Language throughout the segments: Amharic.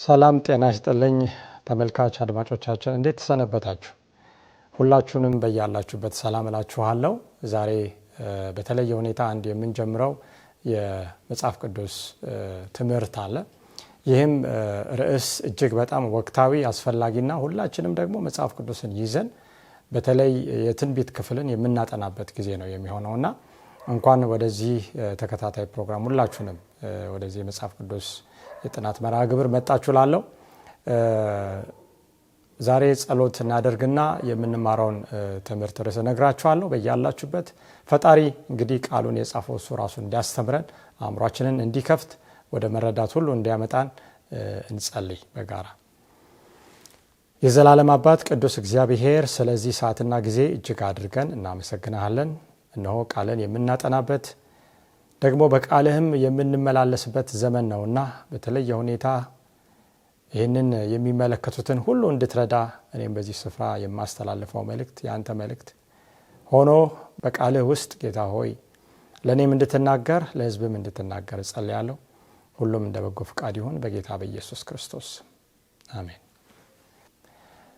ሰላም ጤና ይስጥልኝ ተመልካች አድማጮቻችን እንዴት ተሰነበታችሁ? ሁላችሁንም በያላችሁበት ሰላም እላችኋለሁ። ዛሬ በተለየ ሁኔታ አንድ የምንጀምረው የመጽሐፍ ቅዱስ ትምህርት አለ። ይህም ርዕስ እጅግ በጣም ወቅታዊ አስፈላጊና ሁላችንም ደግሞ መጽሐፍ ቅዱስን ይዘን በተለይ የትንቢት ክፍልን የምናጠናበት ጊዜ ነው የሚሆነውና እንኳን ወደዚህ ተከታታይ ፕሮግራም ሁላችሁንም ወደዚህ መጽሐፍ ቅዱስ የጥናት መርሃ ግብር መጣችሁ ላለው ዛሬ ጸሎት እናደርግና የምንማረውን ትምህርት ርዕስ ነግራችኋለሁ። በያላችሁበት ፈጣሪ እንግዲህ ቃሉን የጻፈው እሱ ራሱ እንዲያስተምረን አእምሯችንን እንዲከፍት ወደ መረዳት ሁሉ እንዲያመጣን እንጸልይ በጋራ። የዘላለም አባት ቅዱስ እግዚአብሔር ስለዚህ ሰዓትና ጊዜ እጅግ አድርገን እናመሰግናለን። እነሆ ቃልን የምናጠናበት ደግሞ በቃልህም የምንመላለስበት ዘመን ነውና በተለየ ሁኔታ ይህንን የሚመለከቱትን ሁሉ እንድትረዳ እኔም በዚህ ስፍራ የማስተላልፈው መልእክት ያንተ መልእክት ሆኖ በቃልህ ውስጥ ጌታ ሆይ ለእኔም እንድትናገር ለሕዝብም እንድትናገር እጸልያለሁ። ሁሉም እንደ በጎ ፍቃድ ይሁን በጌታ በኢየሱስ ክርስቶስ አሜን።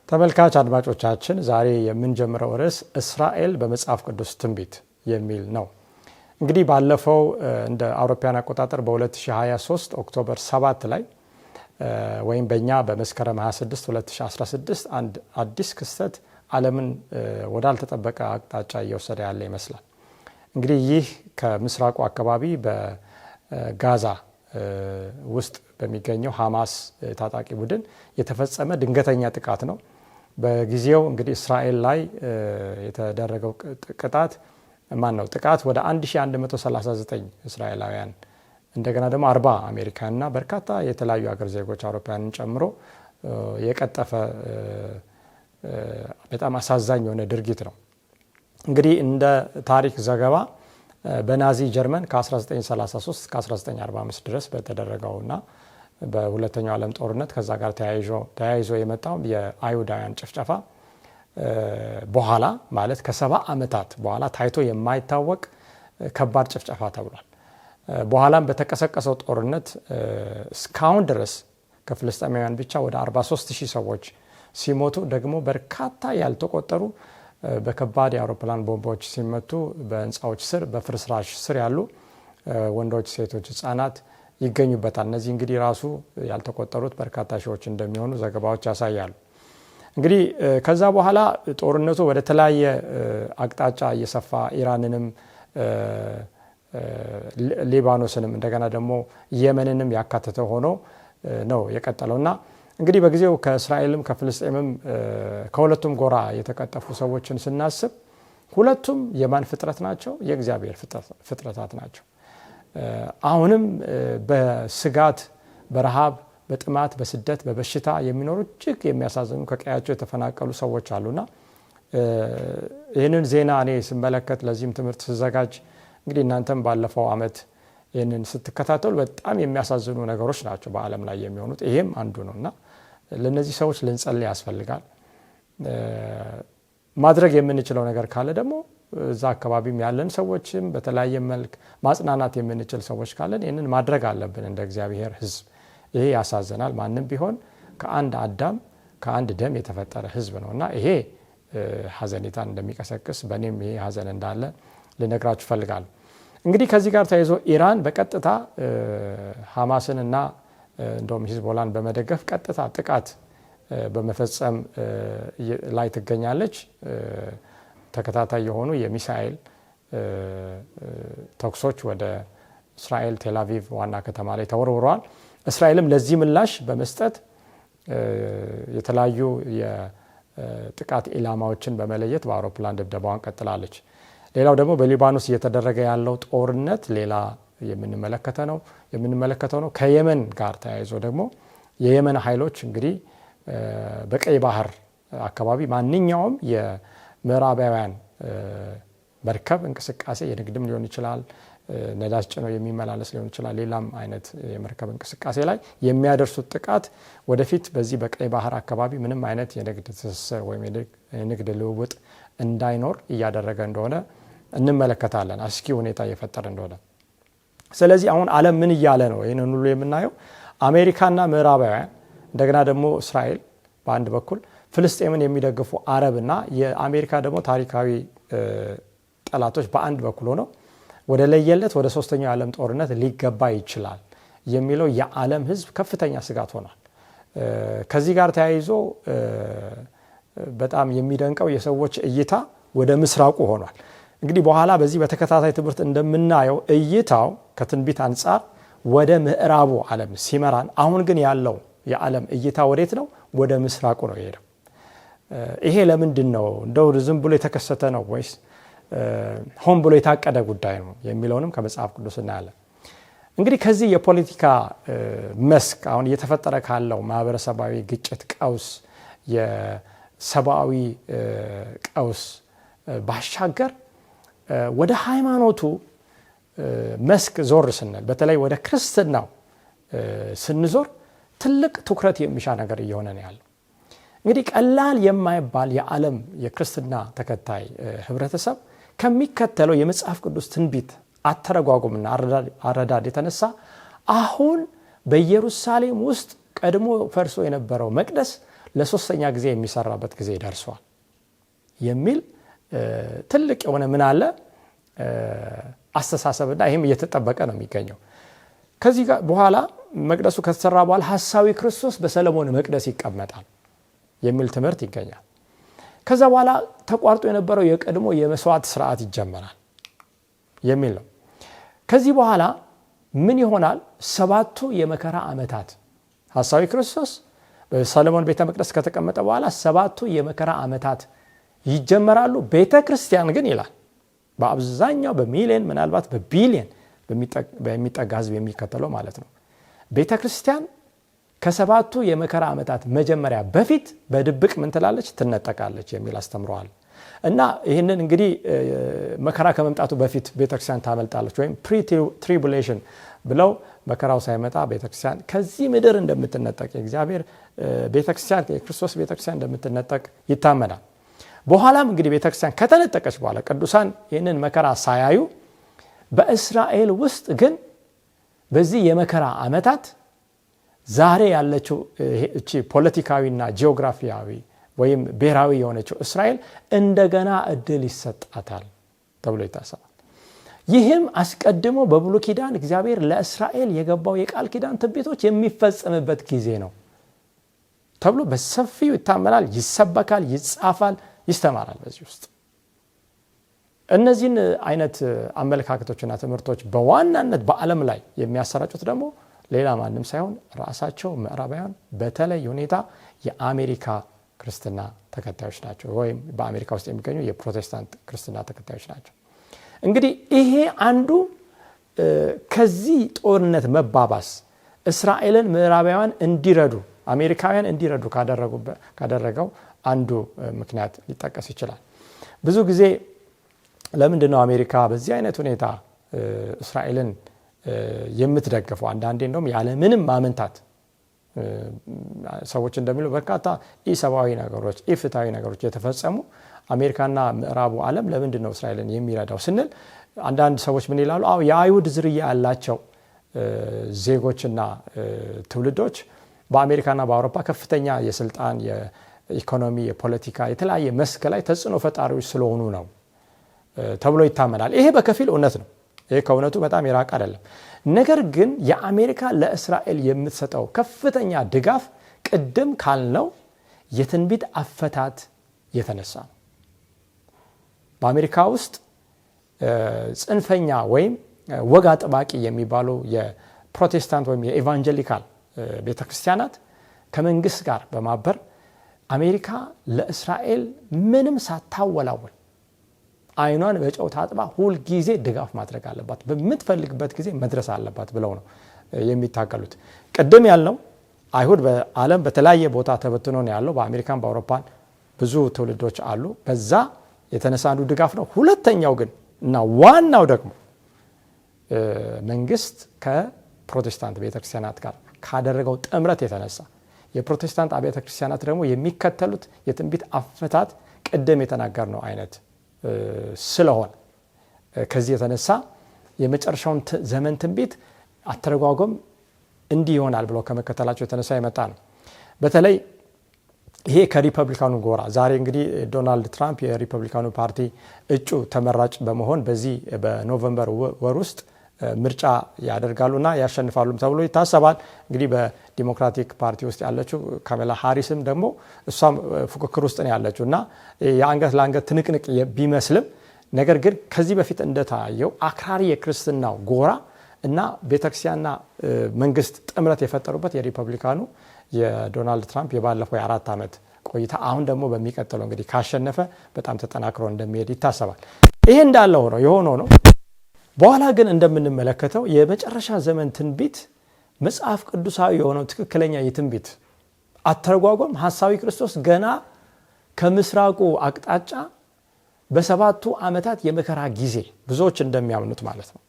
ተመልካች አድማጮቻችን ዛሬ የምንጀምረው ርዕስ እስራኤል በመጽሐፍ ቅዱስ ትንቢት የሚል ነው። እንግዲህ ባለፈው እንደ አውሮፓውያን አቆጣጠር በ2023 ኦክቶበር 7 ላይ ወይም በእኛ በመስከረም 26 2016 አንድ አዲስ ክስተት ዓለምን ወዳልተጠበቀ አቅጣጫ እየወሰደ ያለ ይመስላል። እንግዲህ ይህ ከምስራቁ አካባቢ በጋዛ ውስጥ በሚገኘው ሐማስ ታጣቂ ቡድን የተፈጸመ ድንገተኛ ጥቃት ነው። በጊዜው እንግዲህ እስራኤል ላይ የተደረገው ጥቃት ወደ 1139 እስራኤላውያን እንደገና ደግሞ 40 አሜሪካንና በርካታ የተለያዩ ሀገር ዜጎች አውሮፓውያንን ጨምሮ የቀጠፈ በጣም አሳዛኝ የሆነ ድርጊት ነው። እንግዲህ እንደ ታሪክ ዘገባ በናዚ ጀርመን ከ1933 እስከ 1945 ድረስ በተደረገውና በሁለተኛው ዓለም ጦርነት ከዛ ጋር ተያይዞ የመጣው የአይሁዳውያን ጭፍጨፋ በኋላ ማለት ከ70 ዓመታት በኋላ ታይቶ የማይታወቅ ከባድ ጭፍጨፋ ተብሏል። በኋላም በተቀሰቀሰው ጦርነት እስካሁን ድረስ ከፍልስጤማውያን ብቻ ወደ 43000 ሰዎች ሲሞቱ ደግሞ በርካታ ያልተቆጠሩ በከባድ የአውሮፕላን ቦምቦች ሲመቱ በህንፃዎች ስር በፍርስራሽ ስር ያሉ ወንዶች፣ ሴቶች፣ ህፃናት ይገኙበታል። እነዚህ እንግዲህ ራሱ ያልተቆጠሩት በርካታ ሺዎች እንደሚሆኑ ዘገባዎች ያሳያሉ። እንግዲህ ከዛ በኋላ ጦርነቱ ወደ ተለያየ አቅጣጫ እየሰፋ ኢራንንም ሊባኖስንም እንደገና ደግሞ የመንንም ያካተተ ሆኖ ነው የቀጠለውና እንግዲህ በጊዜው ከእስራኤልም ከፍልስጤምም ከሁለቱም ጎራ የተቀጠፉ ሰዎችን ስናስብ ሁለቱም የማን ፍጥረት ናቸው? የእግዚአብሔር ፍጥረታት ናቸው። አሁንም በስጋት በረሃብ በጥማት በስደት በበሽታ የሚኖሩ እጅግ የሚያሳዝኑ ከቀያቸው የተፈናቀሉ ሰዎች አሉና ይህንን ዜና እኔ ስመለከት ለዚህም ትምህርት ስዘጋጅ እንግዲህ እናንተም ባለፈው ዓመት ይህንን ስትከታተሉ በጣም የሚያሳዝኑ ነገሮች ናቸው በዓለም ላይ የሚሆኑት። ይሄም አንዱ ነውና ለነዚህ ሰዎች ልንጸልይ ያስፈልጋል። ማድረግ የምንችለው ነገር ካለ ደግሞ እዛ አካባቢም ያለን ሰዎችም በተለያየ መልክ ማጽናናት የምንችል ሰዎች ካለን ይህንን ማድረግ አለብን እንደ እግዚአብሔር ሕዝብ። ይሄ ያሳዝናል። ማንም ቢሆን ከአንድ አዳም ከአንድ ደም የተፈጠረ ሕዝብ ነውና ይሄ ሐዘኔታን እንደሚቀሰቅስ በእኔም ይሄ ሐዘን እንዳለ ልነግራችሁ ፈልጋለሁ። እንግዲህ ከዚህ ጋር ተያይዞ ኢራን በቀጥታ ሐማስንና እንደውም ሂዝቦላን በመደገፍ ቀጥታ ጥቃት በመፈጸም ላይ ትገኛለች። ተከታታይ የሆኑ የሚሳኤል ተኩሶች ወደ እስራኤል ቴልአቪቭ ዋና ከተማ ላይ ተወርውረዋል። እስራኤልም ለዚህ ምላሽ በመስጠት የተለያዩ የጥቃት ኢላማዎችን በመለየት በአውሮፕላን ድብደባዋን ቀጥላለች። ሌላው ደግሞ በሊባኖስ እየተደረገ ያለው ጦርነት ሌላ የምንመለከተው ነው። ከየመን ጋር ተያይዞ ደግሞ የየመን ኃይሎች እንግዲህ በቀይ ባህር አካባቢ ማንኛውም የምዕራባውያን መርከብ እንቅስቃሴ የንግድም ሊሆን ይችላል፣ ነዳጅ ጭኖ የሚመላለስ ሊሆን ይችላል፣ ሌላም አይነት የመርከብ እንቅስቃሴ ላይ የሚያደርሱት ጥቃት ወደፊት በዚህ በቀይ ባህር አካባቢ ምንም አይነት የንግድ ትስስር ወይም የንግድ ልውውጥ እንዳይኖር እያደረገ እንደሆነ እንመለከታለን። አስኪ ሁኔታ እየፈጠረ እንደሆነ ስለዚህ አሁን ዓለም ምን እያለ ነው? ይሄንን ሁሉ የምናየው አሜሪካና ምዕራባውያን እንደገና ደግሞ እስራኤል በአንድ በኩል ፍልስጤምን የሚደግፉ አረብና የአሜሪካ ደግሞ ታሪካዊ ጠላቶች በአንድ በኩል ሆነው ወደ ለየለት ወደ ሶስተኛው የዓለም ጦርነት ሊገባ ይችላል የሚለው የዓለም ሕዝብ ከፍተኛ ስጋት ሆኗል። ከዚህ ጋር ተያይዞ በጣም የሚደንቀው የሰዎች እይታ ወደ ምስራቁ ሆኗል። እንግዲህ በኋላ በዚህ በተከታታይ ትምህርት እንደምናየው እይታው ከትንቢት አንጻር ወደ ምዕራቡ ዓለም ሲመራን፣ አሁን ግን ያለው የዓለም እይታ ወዴት ነው? ወደ ምስራቁ ነው የሄደው። ይሄ ለምንድን ነው? እንደው ዝም ብሎ የተከሰተ ነው ወይስ ሆን ብሎ የታቀደ ጉዳይ ነው የሚለውንም ከመጽሐፍ ቅዱስ እናያለን። እንግዲህ ከዚህ የፖለቲካ መስክ አሁን እየተፈጠረ ካለው ማህበረሰባዊ ግጭት፣ ቀውስ፣ የሰብአዊ ቀውስ ባሻገር ወደ ሃይማኖቱ መስክ ዞር ስንል፣ በተለይ ወደ ክርስትናው ስንዞር ትልቅ ትኩረት የሚሻ ነገር እየሆነ ነው ያለው። እንግዲህ ቀላል የማይባል የዓለም የክርስትና ተከታይ ህብረተሰብ ከሚከተለው የመጽሐፍ ቅዱስ ትንቢት አተረጓጉምና አረዳድ የተነሳ አሁን በኢየሩሳሌም ውስጥ ቀድሞ ፈርሶ የነበረው መቅደስ ለሶስተኛ ጊዜ የሚሰራበት ጊዜ ደርሷል የሚል ትልቅ የሆነ ምን አለ አስተሳሰብና ይህም እየተጠበቀ ነው የሚገኘው። ከዚህ በኋላ መቅደሱ ከተሰራ በኋላ ሐሳዊ ክርስቶስ በሰለሞን መቅደስ ይቀመጣል የሚል ትምህርት ይገኛል። ከዛ በኋላ ተቋርጦ የነበረው የቀድሞ የመስዋዕት ስርዓት ይጀመራል የሚል ነው። ከዚህ በኋላ ምን ይሆናል? 7ቱ የመከራ ዓመታት ሐሳዊ ክርስቶስ በሰለሞን ቤተ መቅደስ ከተቀመጠ በኋላ 7ቱ የመከራ ዓመታት ይጀመራሉ። ቤተ ክርስቲያን ግን ይላል በአብዛኛው በሚሊዮን ምናልባት በቢሊዮን በሚጠጋ ህዝብ የሚከተለው ማለት ነው። ቤተ ክርስቲያን ከ7ቱ የመከራ ዓመታት መጀመሪያ በፊት በድብቅ ምን ትላለች? ትነጠቃለች የሚል አስተምረዋል። እና ይህንን እንግዲህ መከራ ከመምጣቱ በፊት ቤተክርስቲያን ታመልጣለች ወይም ፕሪ-ትሪቡሌሽን ብለው መከራው ሳይመጣ ቤተክርስቲያን ከዚህ ምድር እንደምትነጠቅ የእግዚአብሔር ቤተክርስቲያን የክርስቶስ ቤተክርስቲያን እንደምትነጠቅ ይታመናል። በኋላም እንግዲህ ቤተክርስቲያን ከተነጠቀች በኋላ ቅዱሳን ይህንን መከራ ሳያዩ በእስራኤል ውስጥ ግን በዚህ የመከራ ዓመታት ዛሬ ያለችው እቺ ፖለቲካዊና ጂኦግራፊያዊ ወይም ብሔራዊ የሆነችው እስራኤል እንደገና እድል ይሰጣታል ተብሎ ይታሰባል። ይህም አስቀድሞ በብሉይ ኪዳን እግዚአብሔር ለእስራኤል የገባው የቃል ኪዳን ትንቢቶች የሚፈጸምበት ጊዜ ነው ተብሎ በሰፊው ይታመናል፣ ይሰበካል፣ ይጻፋል፣ ይስተማራል። በዚህ ውስጥ እነዚህን አይነት አመለካከቶችና ትምህርቶች በዋናነት በዓለም ላይ የሚያሰራጩት ደግሞ ሌላ ማንም ሳይሆን ራሳቸው ምዕራባውያን፣ በተለይ ሁኔታ የአሜሪካ ክርስትና ተከታዮች ናቸው፣ ወይም በአሜሪካ ውስጥ የሚገኙ የፕሮቴስታንት ክርስትና ተከታዮች ናቸው። እንግዲህ ይሄ አንዱ ከዚህ ጦርነት መባባስ እስራኤልን ምዕራባውያን እንዲረዱ፣ አሜሪካውያን እንዲረዱ ካደረገው አንዱ ምክንያት ሊጠቀስ ይችላል። ብዙ ጊዜ ለምንድን ነው አሜሪካ በዚህ አይነት ሁኔታ እስራኤልን የምትደግፈው? አንዳንዴ እንደውም ያለ ምንም ማመንታት ሰዎች እንደሚሉ በርካታ ኢሰብአዊ ነገሮች፣ ኢፍትሃዊ ነገሮች የተፈጸሙ አሜሪካና ምዕራቡ ዓለም ለምንድን ነው እስራኤልን የሚረዳው ስንል አንዳንድ ሰዎች ምን ይላሉ? የአይሁድ ዝርያ ያላቸው ዜጎችና ትውልዶች በአሜሪካና በአውሮፓ ከፍተኛ የስልጣን፣ የኢኮኖሚ፣ የፖለቲካ የተለያየ መስክ ላይ ተጽዕኖ ፈጣሪዎች ስለሆኑ ነው ተብሎ ይታመናል። ይሄ በከፊል እውነት ነው። ይሄ ከእውነቱ በጣም የራቀ አይደለም። ነገር ግን የአሜሪካ ለእስራኤል የምትሰጠው ከፍተኛ ድጋፍ ቅድም ካልነው የትንቢት አፈታት የተነሳ ነው። በአሜሪካ ውስጥ ጽንፈኛ ወይም ወግ አጥባቂ የሚባሉ የፕሮቴስታንት ወይም የኤቫንጀሊካል ቤተክርስቲያናት ከመንግስት ጋር በማበር አሜሪካ ለእስራኤል ምንም ሳታወላወል አይኗን በጨው ታጥባ ሁል ጊዜ ድጋፍ ማድረግ አለባት፣ በምትፈልግበት ጊዜ መድረስ አለባት ብለው ነው የሚታገሉት። ቅድም ያልነው አይሁድ በዓለም በተለያየ ቦታ ተበትኖ ነው ያለው። በአሜሪካን በአውሮፓን ብዙ ትውልዶች አሉ። በዛ የተነሳ አንዱ ድጋፍ ነው። ሁለተኛው ግን እና ዋናው ደግሞ መንግስት ከፕሮቴስታንት ቤተክርስቲያናት ጋር ካደረገው ጥምረት የተነሳ የፕሮቴስታንት አብያተ ክርስቲያናት ደግሞ የሚከተሉት የትንቢት አፈታት ቅድም የተናገርነው አይነት ስለሆነ ከዚህ የተነሳ የመጨረሻውን ዘመን ትንቢት አተረጓጎም እንዲህ ይሆናል ብለው ከመከተላቸው የተነሳ የመጣ ነው። በተለይ ይሄ ከሪፐብሊካኑ ጎራ ዛሬ እንግዲህ ዶናልድ ትራምፕ የሪፐብሊካኑ ፓርቲ እጩ ተመራጭ በመሆን በዚህ በኖቬምበር ወር ውስጥ ምርጫ ያደርጋሉና ያሸንፋሉም ተብሎ ይታሰባል። እንግዲህ በዲሞክራቲክ ፓርቲ ውስጥ ያለችው ካማላ ሃሪስም ደግሞ እሷም ፉክክር ውስጥ ነው ያለችውና የአንገት ለአንገት ትንቅንቅ ቢመስልም ነገር ግን ከዚህ በፊት እንደታየው አክራሪ የክርስትናው ጎራ እና ቤተክርስቲያንና መንግስት ጥምረት የፈጠሩበት የሪፐብሊካኑ የዶናልድ ትራምፕ የባለፈው የ4 ዓመት ቆይታ አሁን ደግሞ በሚቀጥለው እንግዲህ ካሸነፈ በጣም ተጠናክሮ እንደሚሄድ ይታሰባል። ይሄ እንዳለ ሆኖ የሆነው ነው። በኋላ ግን እንደምንመለከተው የመጨረሻ ዘመን ትንቢት መጽሐፍ ቅዱሳዊ የሆነው ትክክለኛ የትንቢት አተረጓጎም ሐሳዊ ክርስቶስ ገና ከምስራቁ አቅጣጫ በ7 ዓመታት የመከራ ጊዜ ብዙዎች እንደሚያምኑት ማለት ነው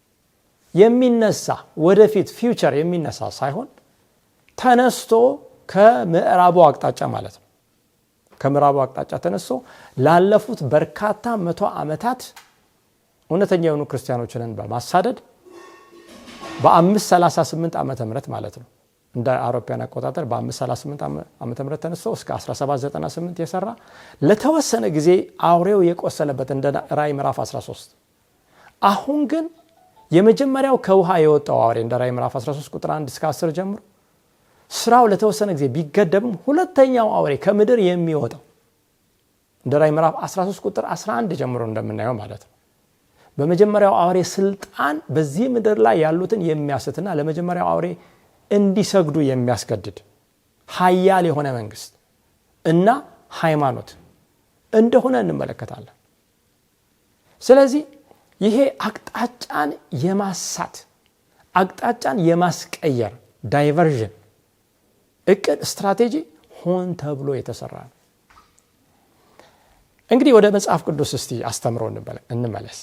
የሚነሳ ወደፊት ፊውቸር የሚነሳ ሳይሆን ተነስቶ ከምዕራቡ አቅጣጫ ማለት ነው ከምዕራቡ አቅጣጫ ተነስቶ ላለፉት በርካታ 100 ዓመታት እውነተኛ የሆኑ ክርስቲያኖችን በማሳደድ በ538 ዓመተ ምህረት ማለት ነው እንደ አውሮፓውያን አቆጣጠር በ538 ዓመተ ምህረት ተነስቶ እስከ 1798 የሰራ ለተወሰነ ጊዜ አውሬው የቆሰለበት እንደ ራዕይ ምዕራፍ 13 አሁን ግን የመጀመሪያው ከውሃ የወጣው አውሬ እንደ ራዕይ ምዕራፍ 13 ቁጥር 1 እስከ 10 ጀምሮ ስራው ለተወሰነ ጊዜ ቢገደብም ሁለተኛው አውሬ ከምድር የሚወጣው እንደ ራዕይ ምዕራፍ 13 ቁጥር 11 ጀምሮ እንደምናየው ማለት ነው በመጀመሪያው አውሬ ስልጣን በዚህ ምድር ላይ ያሉትን የሚያስትና ለመጀመሪያው አውሬ እንዲሰግዱ የሚያስገድድ ኃያል የሆነ መንግስት እና ሃይማኖት እንደሆነ እንመለከታለን። ስለዚህ ይሄ አቅጣጫን የማሳት አቅጣጫን የማስቀየር ዳይቨርዥን እቅድ ስትራቴጂ ሆን ተብሎ የተሰራ ነው። እንግዲህ ወደ መጽሐፍ ቅዱስ እስቲ አስተምሮ እንመለስ።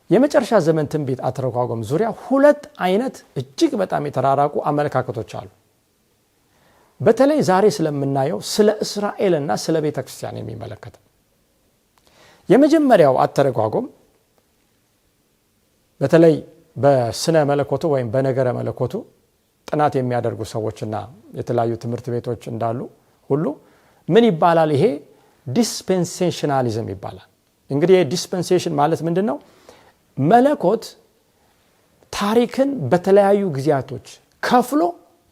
የመጨረሻ ዘመን ትንቢት አተረጓጎም ዙሪያ 2 አይነት እጅግ በጣም የተራራቁ አመለካከቶች አሉ። በተለይ ዛሬ ስለምናየው ስለ እስራኤልና ስለ ቤተክርስቲያን የሚመለከት የመጀመሪያው አተረጓጎም በተለይ በስነ መለኮቱ ወይም በነገረ መለኮቱ ጥናት የሚያደርጉ ሰዎችና የተለያዩ ትምህርት ቤቶች እንዳሉ ሁሉ ምን ይባላል? ይሄ ዲስፔንሴሽናሊዝም ይባላል። እንግዲህ ዲስፔንሴሽን ማለት ምንድነው? መለኮት ታሪክን በተለያዩ ጊዜያቶች ከፍሎ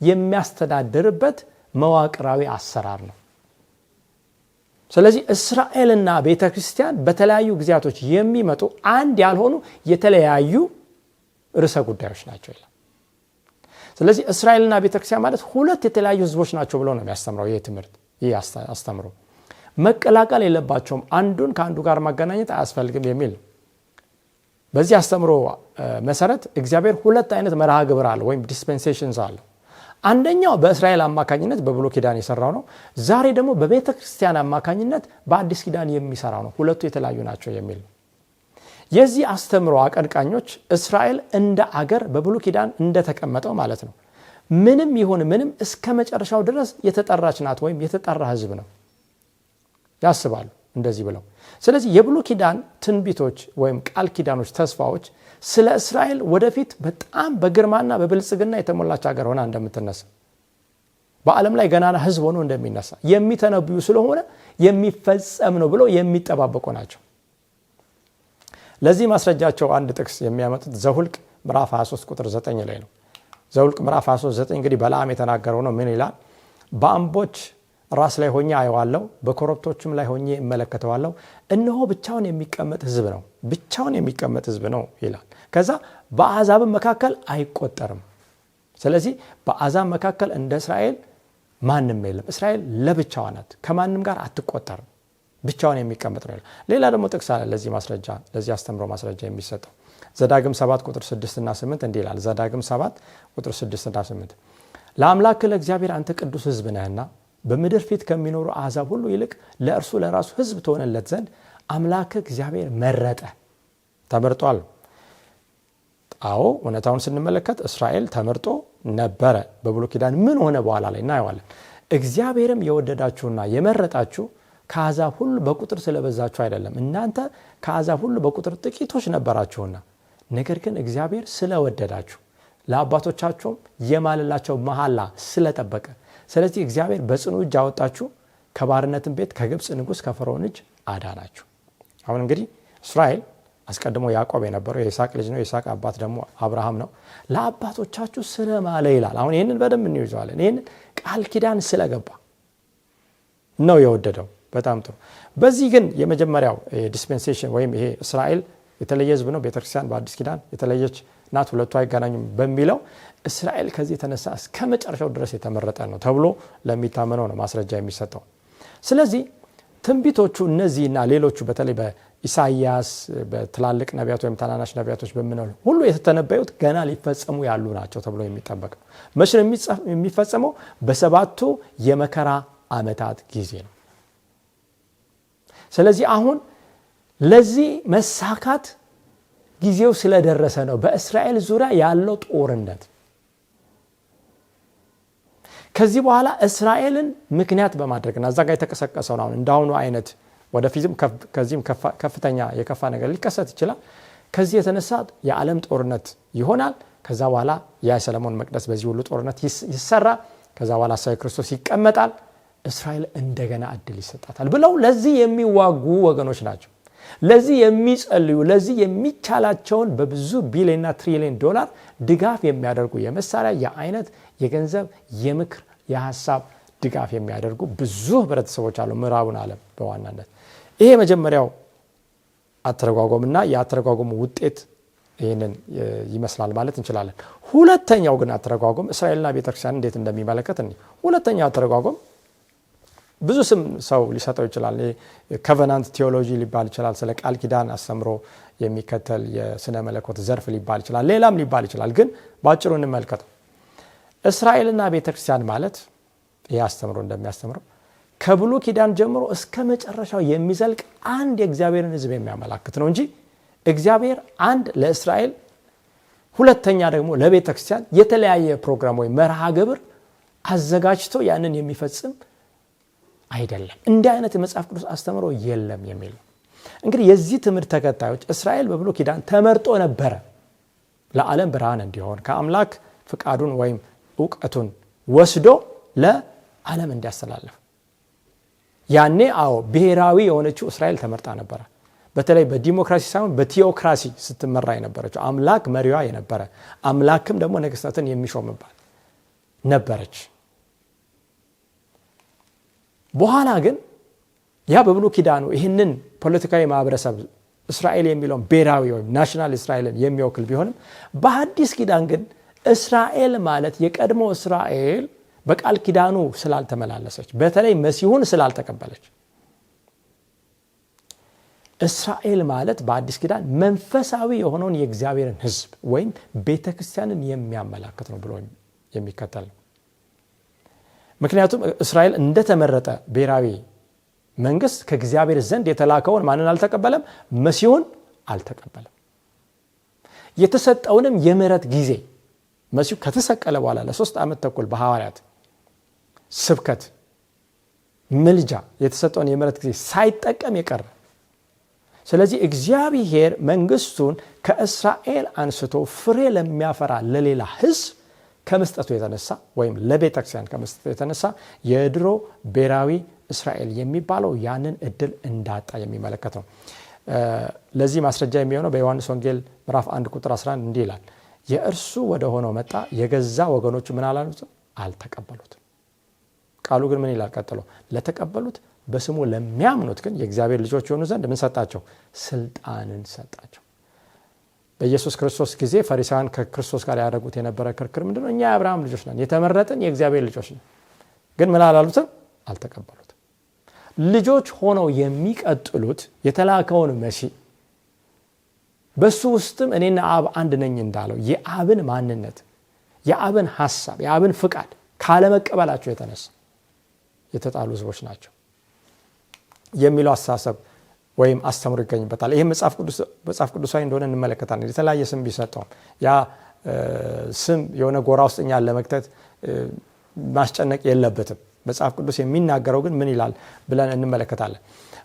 የሚያስተዳድርበት መዋቅራዊ አሰራር ነው። ስለዚህ እስራኤልና ቤተክርስቲያን በተለያዩ ጊዜያቶች የሚመጡ አንድ ያልሆኑ የተለያዩ ርዕሰ ጉዳዮች ናቸው ይላል። ስለዚህ እስራኤልና ቤተክርስቲያን ማለት 2 የተለያዩ ህዝቦች ናቸው ብሎ ነው የሚያስተምረው ይሄ ትምህርት። ይሄ አስተምሮ መቀላቀል የለባቸውም፣ አንዱን ከአንዱ ጋር ማገናኘት አያስፈልግም የሚል። በዚህ አስተምሮ መሰረት እግዚአብሔር 2 አይነት መርሃ ግብር አለ ወይም ዲስፔንሴሽንስ አለ። አንደኛው በእስራኤል አማካኝነት በብሉይ ኪዳን የሰራው ነው። ዛሬ ደግሞ በቤተክርስቲያን አማካኝነት በአዲስ ኪዳን የሚሰራው ነው። 2ቱ የተለያዩ ናቸው የሚል። የዚህ አስተምሮ አቀንቃኞች እስራኤል እንደ አገር በብሉይ ኪዳን እንደተቀመጠው ማለት ነው ምንም ይሁን ምንም እስከ መጨረሻው ድረስ የተጠራች ናት ወይም የተጠራ ህዝብ ነው ያስባሉ እንደዚህ ብለው። ስለዚህ የብሉይ ኪዳን ትንቢቶች ወይም ቃል ኪዳኖች ተስፋዎች ስለ እስራኤል ወደፊት በጣም በግርማና በብልጽግና የተሞላች ሀገር ሆና እንደምትነሳ በዓለም ላይ ገናና ህዝብ ሆኖ እንደሚነሳ የሚተነብዩ ስለሆነ የሚፈጸም ነው ብሎ የሚጠባበቁ ናቸው። ለዚህ ማስረጃቸው አንድ ጥቅስ የሚያመጡት ዘሁልቅ ምዕራፍ 23 ቁጥር 9 ላይ ነው። ዘሁልቅ ምዕራፍ 23 9 እንግዲህ በለዓም የተናገረው ነው። ምን ይላል? በአምቦች ራስ ላይ ሆኜ አየዋለሁ፣ በኮረብቶችም ላይ ሆኜ እመለከተዋለሁ፣ እነሆ ብቻውን የሚቀመጥ ህዝብ ነው፣ ብቻውን የሚቀመጥ ህዝብ ነው ይላል። ከዛ በአሕዛብ መካከል አይቆጠርም። ስለዚህ በአሕዛብ መካከል እንደ እስራኤል ማንም የለም። እስራኤል ለብቻዋ ናት፣ ከማንም ጋር አትቆጠርም፣ ብቻውን የሚቀመጥ ነው ይላል። ሌላ ደግሞ ጥቅስ አለ ለዚህ ማስረጃ፣ ለዚህ አስተምሮ ማስረጃ የሚሰጠው ዘዳግም 7 ቁጥር 6 እና 8 እንዲህ ይላል። ዘዳግም 7 ቁጥር 6 እና 8 ለአምላክ ለእግዚአብሔር አንተ ቅዱስ ህዝብ ነህና በምድር ፊት ከሚኖሩ አሕዛብ ሁሉ ይልቅ ለእርሱ ለራሱ ህዝብ ትሆንለት ዘንድ አምላክ እግዚአብሔር መረጠ። ተመርጧል። አዎ እውነታውን ስንመለከት እስራኤል ተመርጦ ነበረ። በብሉይ ኪዳን ምን ሆነ በኋላ ላይ እናየዋለን። እግዚአብሔርም የወደዳችሁና የመረጣችሁ ከአሕዛብ ሁሉ በቁጥር ስለበዛችሁ አይደለም፣ እናንተ ከአሕዛብ ሁሉ በቁጥር ጥቂቶች ነበራችሁና፣ ነገር ግን እግዚአብሔር ስለወደዳችሁ ለአባቶቻቸውም የማለላቸው መሐላ ስለጠበቀ ስለዚህ እግዚአብሔር በጽኑ እጅ አወጣችሁ፣ ከባርነትም ቤት ከግብፅ ንጉሥ ከፈርዖን እጅ አዳናችሁ። አሁን እንግዲህ እስራኤል አስቀድሞ ያዕቆብ የነበረው የይስሐቅ ልጅ ነው። የይስሐቅ አባት ደግሞ አብርሃም ነው። ለአባቶቻችሁ ስለማለ ይላል። አሁን ይህንን በደንብ እንይዘዋለን። ይህንን ቃል ኪዳን ስለገባ ነው የወደደው። በጣም ጥሩ። በዚህ ግን የመጀመሪያው ዲስፔንሴሽን ወይም ይሄ እስራኤል የተለየ ህዝብ ነው፣ ቤተክርስቲያን በአዲስ ኪዳን የተለየች ናት፣ ሁለቱ አይገናኙም በሚለው እስራኤል ከዚህ የተነሳ እስከ መጨረሻው ድረስ የተመረጠ ነው ተብሎ ለሚታመነው ነው ማስረጃ የሚሰጠው። ስለዚህ ትንቢቶቹ እነዚህና ሌሎቹ በተለይ በኢሳይያስ በትላልቅ ነቢያት ወይም ታናናሽ ነቢያቶች በምንለው ሁሉ የተተነበዩት ገና ሊፈጸሙ ያሉ ናቸው ተብሎ የሚጠበቀው መቼ ነው የሚፈጸመው? በሰባቱ የመከራ ዓመታት ጊዜ ነው። ስለዚህ አሁን ለዚህ መሳካት ጊዜው ስለደረሰ ነው በእስራኤል ዙሪያ ያለው ጦርነት። ከዚህ በኋላ እስራኤልን ምክንያት በማድረግና እዛ ጋር የተቀሰቀሰው ነው እንዳሁኑ አይነት ወደፊትም ከዚህም ከፍተኛ የከፋ ነገር ሊከሰት ይችላል። ከዚህ የተነሳ የዓለም ጦርነት ይሆናል። ከዛ በኋላ የሰለሞን መቅደስ በዚህ ሁሉ ጦርነት ይሰራ። ከዛ በኋላ ክርስቶስ ይቀመጣል። እስራኤል እንደገና እድል ይሰጣታል ብለው ለዚህ የሚዋጉ ወገኖች ናቸው። ለዚህ የሚጸልዩ፣ ለዚህ የሚቻላቸውን በብዙ ቢሊዮንና ትሪሊዮን ዶላር ድጋፍ የሚያደርጉ የመሳሪያ፣ የአይነት፣ የገንዘብ፣ የምክር፣ የሐሳብ ድጋፍ የሚያደርጉ ብዙ ህብረተሰቦች አሉ ምዕራቡን ዓለም በዋናነት። ይሄ መጀመሪያው አተረጓጎምና የአተረጓጎሙ ውጤት ይህንን ይመስላል ማለት እንችላለን። ሁለተኛው ግን አተረጓጎም እስራኤልና ቤተክርስቲያን እንዴት እንደሚመለከት ሁለተኛው አተረጓጎም ብዙ ስም ሰው ሊሰጠው ይችላል። ኮቨናንት ቴዎሎጂ ሊባል ይችላል። ስለ ቃል ኪዳን አስተምሮ የሚከተል የስነ መለኮት ዘርፍ ሊባል ይችላል። ሌላም ሊባል ይችላል። ግን ባጭሩ እንመልከተው። እስራኤልና ቤተክርስቲያን ማለት ይህ አስተምሮ እንደሚያስተምረው ከብሉይ ኪዳን ጀምሮ እስከ መጨረሻው የሚዘልቅ አንድ የእግዚአብሔርን ሕዝብ የሚያመላክት ነው እንጂ እግዚአብሔር አንድ ለእስራኤል ሁለተኛ ደግሞ ለቤተክርስቲያን የተለያየ ፕሮግራም ወይ መርሃ ግብር አዘጋጅቶ ያንን የሚፈጽም አይደለም። እንዲህ አይነት የመጽሐፍ ቅዱስ አስተምሮ የለም የሚል ነው። እንግዲህ የዚህ ትምህርት ተከታዮች እስራኤል በብሉይ ኪዳን ተመርጦ ነበረ ለዓለም ብርሃን እንዲሆን ከአምላክ ፍቃዱን ወይም ዕውቀቱን ወስዶ ለዓለም እንዲያስተላልፍ። ያኔ ብሔራዊ የሆነችው እስራኤል ተመርጣ ነበረ። በተለይ በዲሞክራሲ ሳይሆን በቲዮክራሲ ስትመራ የነበረችው አምላክ መሪዋ የነበረ አምላክም ደግሞ ነገስታትን የሚሾምባት ነበረች። በኋላ ግን ያ በብሉይ ኪዳኑ ይህንን ፖለቲካዊ ማህበረሰብ እስራኤል የሚለውን ብሔራዊ ወይም ናሽናል እስራኤልን የሚወክል ቢሆንም በአዲስ ኪዳን ግን እስራኤል ማለት የቀድሞ እስራኤል በቃል ኪዳኑ ስላልተመላለሰች፣ በተለይ መሲሁን ስላልተቀበለች፣ እስራኤል ማለት በአዲስ ኪዳን መንፈሳዊ የሆነውን የእግዚአብሔርን ሕዝብ ወይም ቤተክርስቲያንን የሚያመላክት ነው ብሎ የሚከተል ነው። ምክንያቱም እስራኤል እንደተመረጠ ብሔራዊ መንግስት ከእግዚአብሔር ዘንድ የተላከውን ማንን አልተቀበለም? መሲሁን አልተቀበለም። የተሰጠውንም የምህረት ጊዜ መሲሁ ከተሰቀለ በኋላ ለ3 ዓመት ተኩል በሐዋርያት ስብከት ምልጃ የተሰጠውን የምህረት ጊዜ ሳይጠቀም የቀረ። ስለዚህ እግዚአብሔር መንግስቱን ከእስራኤል አንስቶ ፍሬ ለሚያፈራ ለሌላ ህዝብ ከመስጠቱ የተነሳ ወይም ለቤተክርስቲያን ከመስጠቱ የተነሳ የድሮ ብሔራዊ እስራኤል የሚባለው ያንን እድል እንዳጣ የሚመለከት ነው። ለዚህ ማስረጃ የሚሆነው በዮሐንስ ወንጌል ምዕራፍ 1 ቁጥር 11 እንዲህ ይላል፣ የእርሱ ወደ ሆነው መጣ፣ የገዛ ወገኖቹ ምን አላሉትም? አልተቀበሉትም። ቃሉ ግን ምን ይላል ቀጥሎ? ለተቀበሉት በስሙ ለሚያምኑት ግን የእግዚአብሔር ልጆች የሆኑ ዘንድ ምን ሰጣቸው? ስልጣንን ሰጣቸው። በኢየሱስ ክርስቶስ ጊዜ ፈሪሳውያን ከክርስቶስ ጋር ያደረጉት የነበረ ክርክር ምንድነው? እኛ የአብርሃም ልጆች ነን፣ የተመረጥን የእግዚአብሔር ልጆች ነን። ግን ምን አላሉትም? አልተቀበሉትም። ልጆች ሆነው የሚቀጥሉት የተላከውን መሲህ በሱ ውስጥም እኔና አብ አንድ ነኝ እንዳለው የአብን ማንነት፣ የአብን ሐሳብ፣ የአብን ፍቃድ ካለመቀበላቸው የተነሳ የተጣሉ ህዝቦች ናቸው የሚለው አስተሳሰብ ወይም አስተምሮ ይገኝበታል። ይህ መጽሐፍ ቅዱሳዊ እንደሆነ እንመለከታለን። የተለያየ ስም ቢሰጠውም ያ ስም የሆነ ጎራ ውስጥ እኛን ለመክተት ማስጨነቅ የለበትም። መጽሐፍ ቅዱስ የሚናገረው ግን ምን ይላል ብለን እንመለከታለን።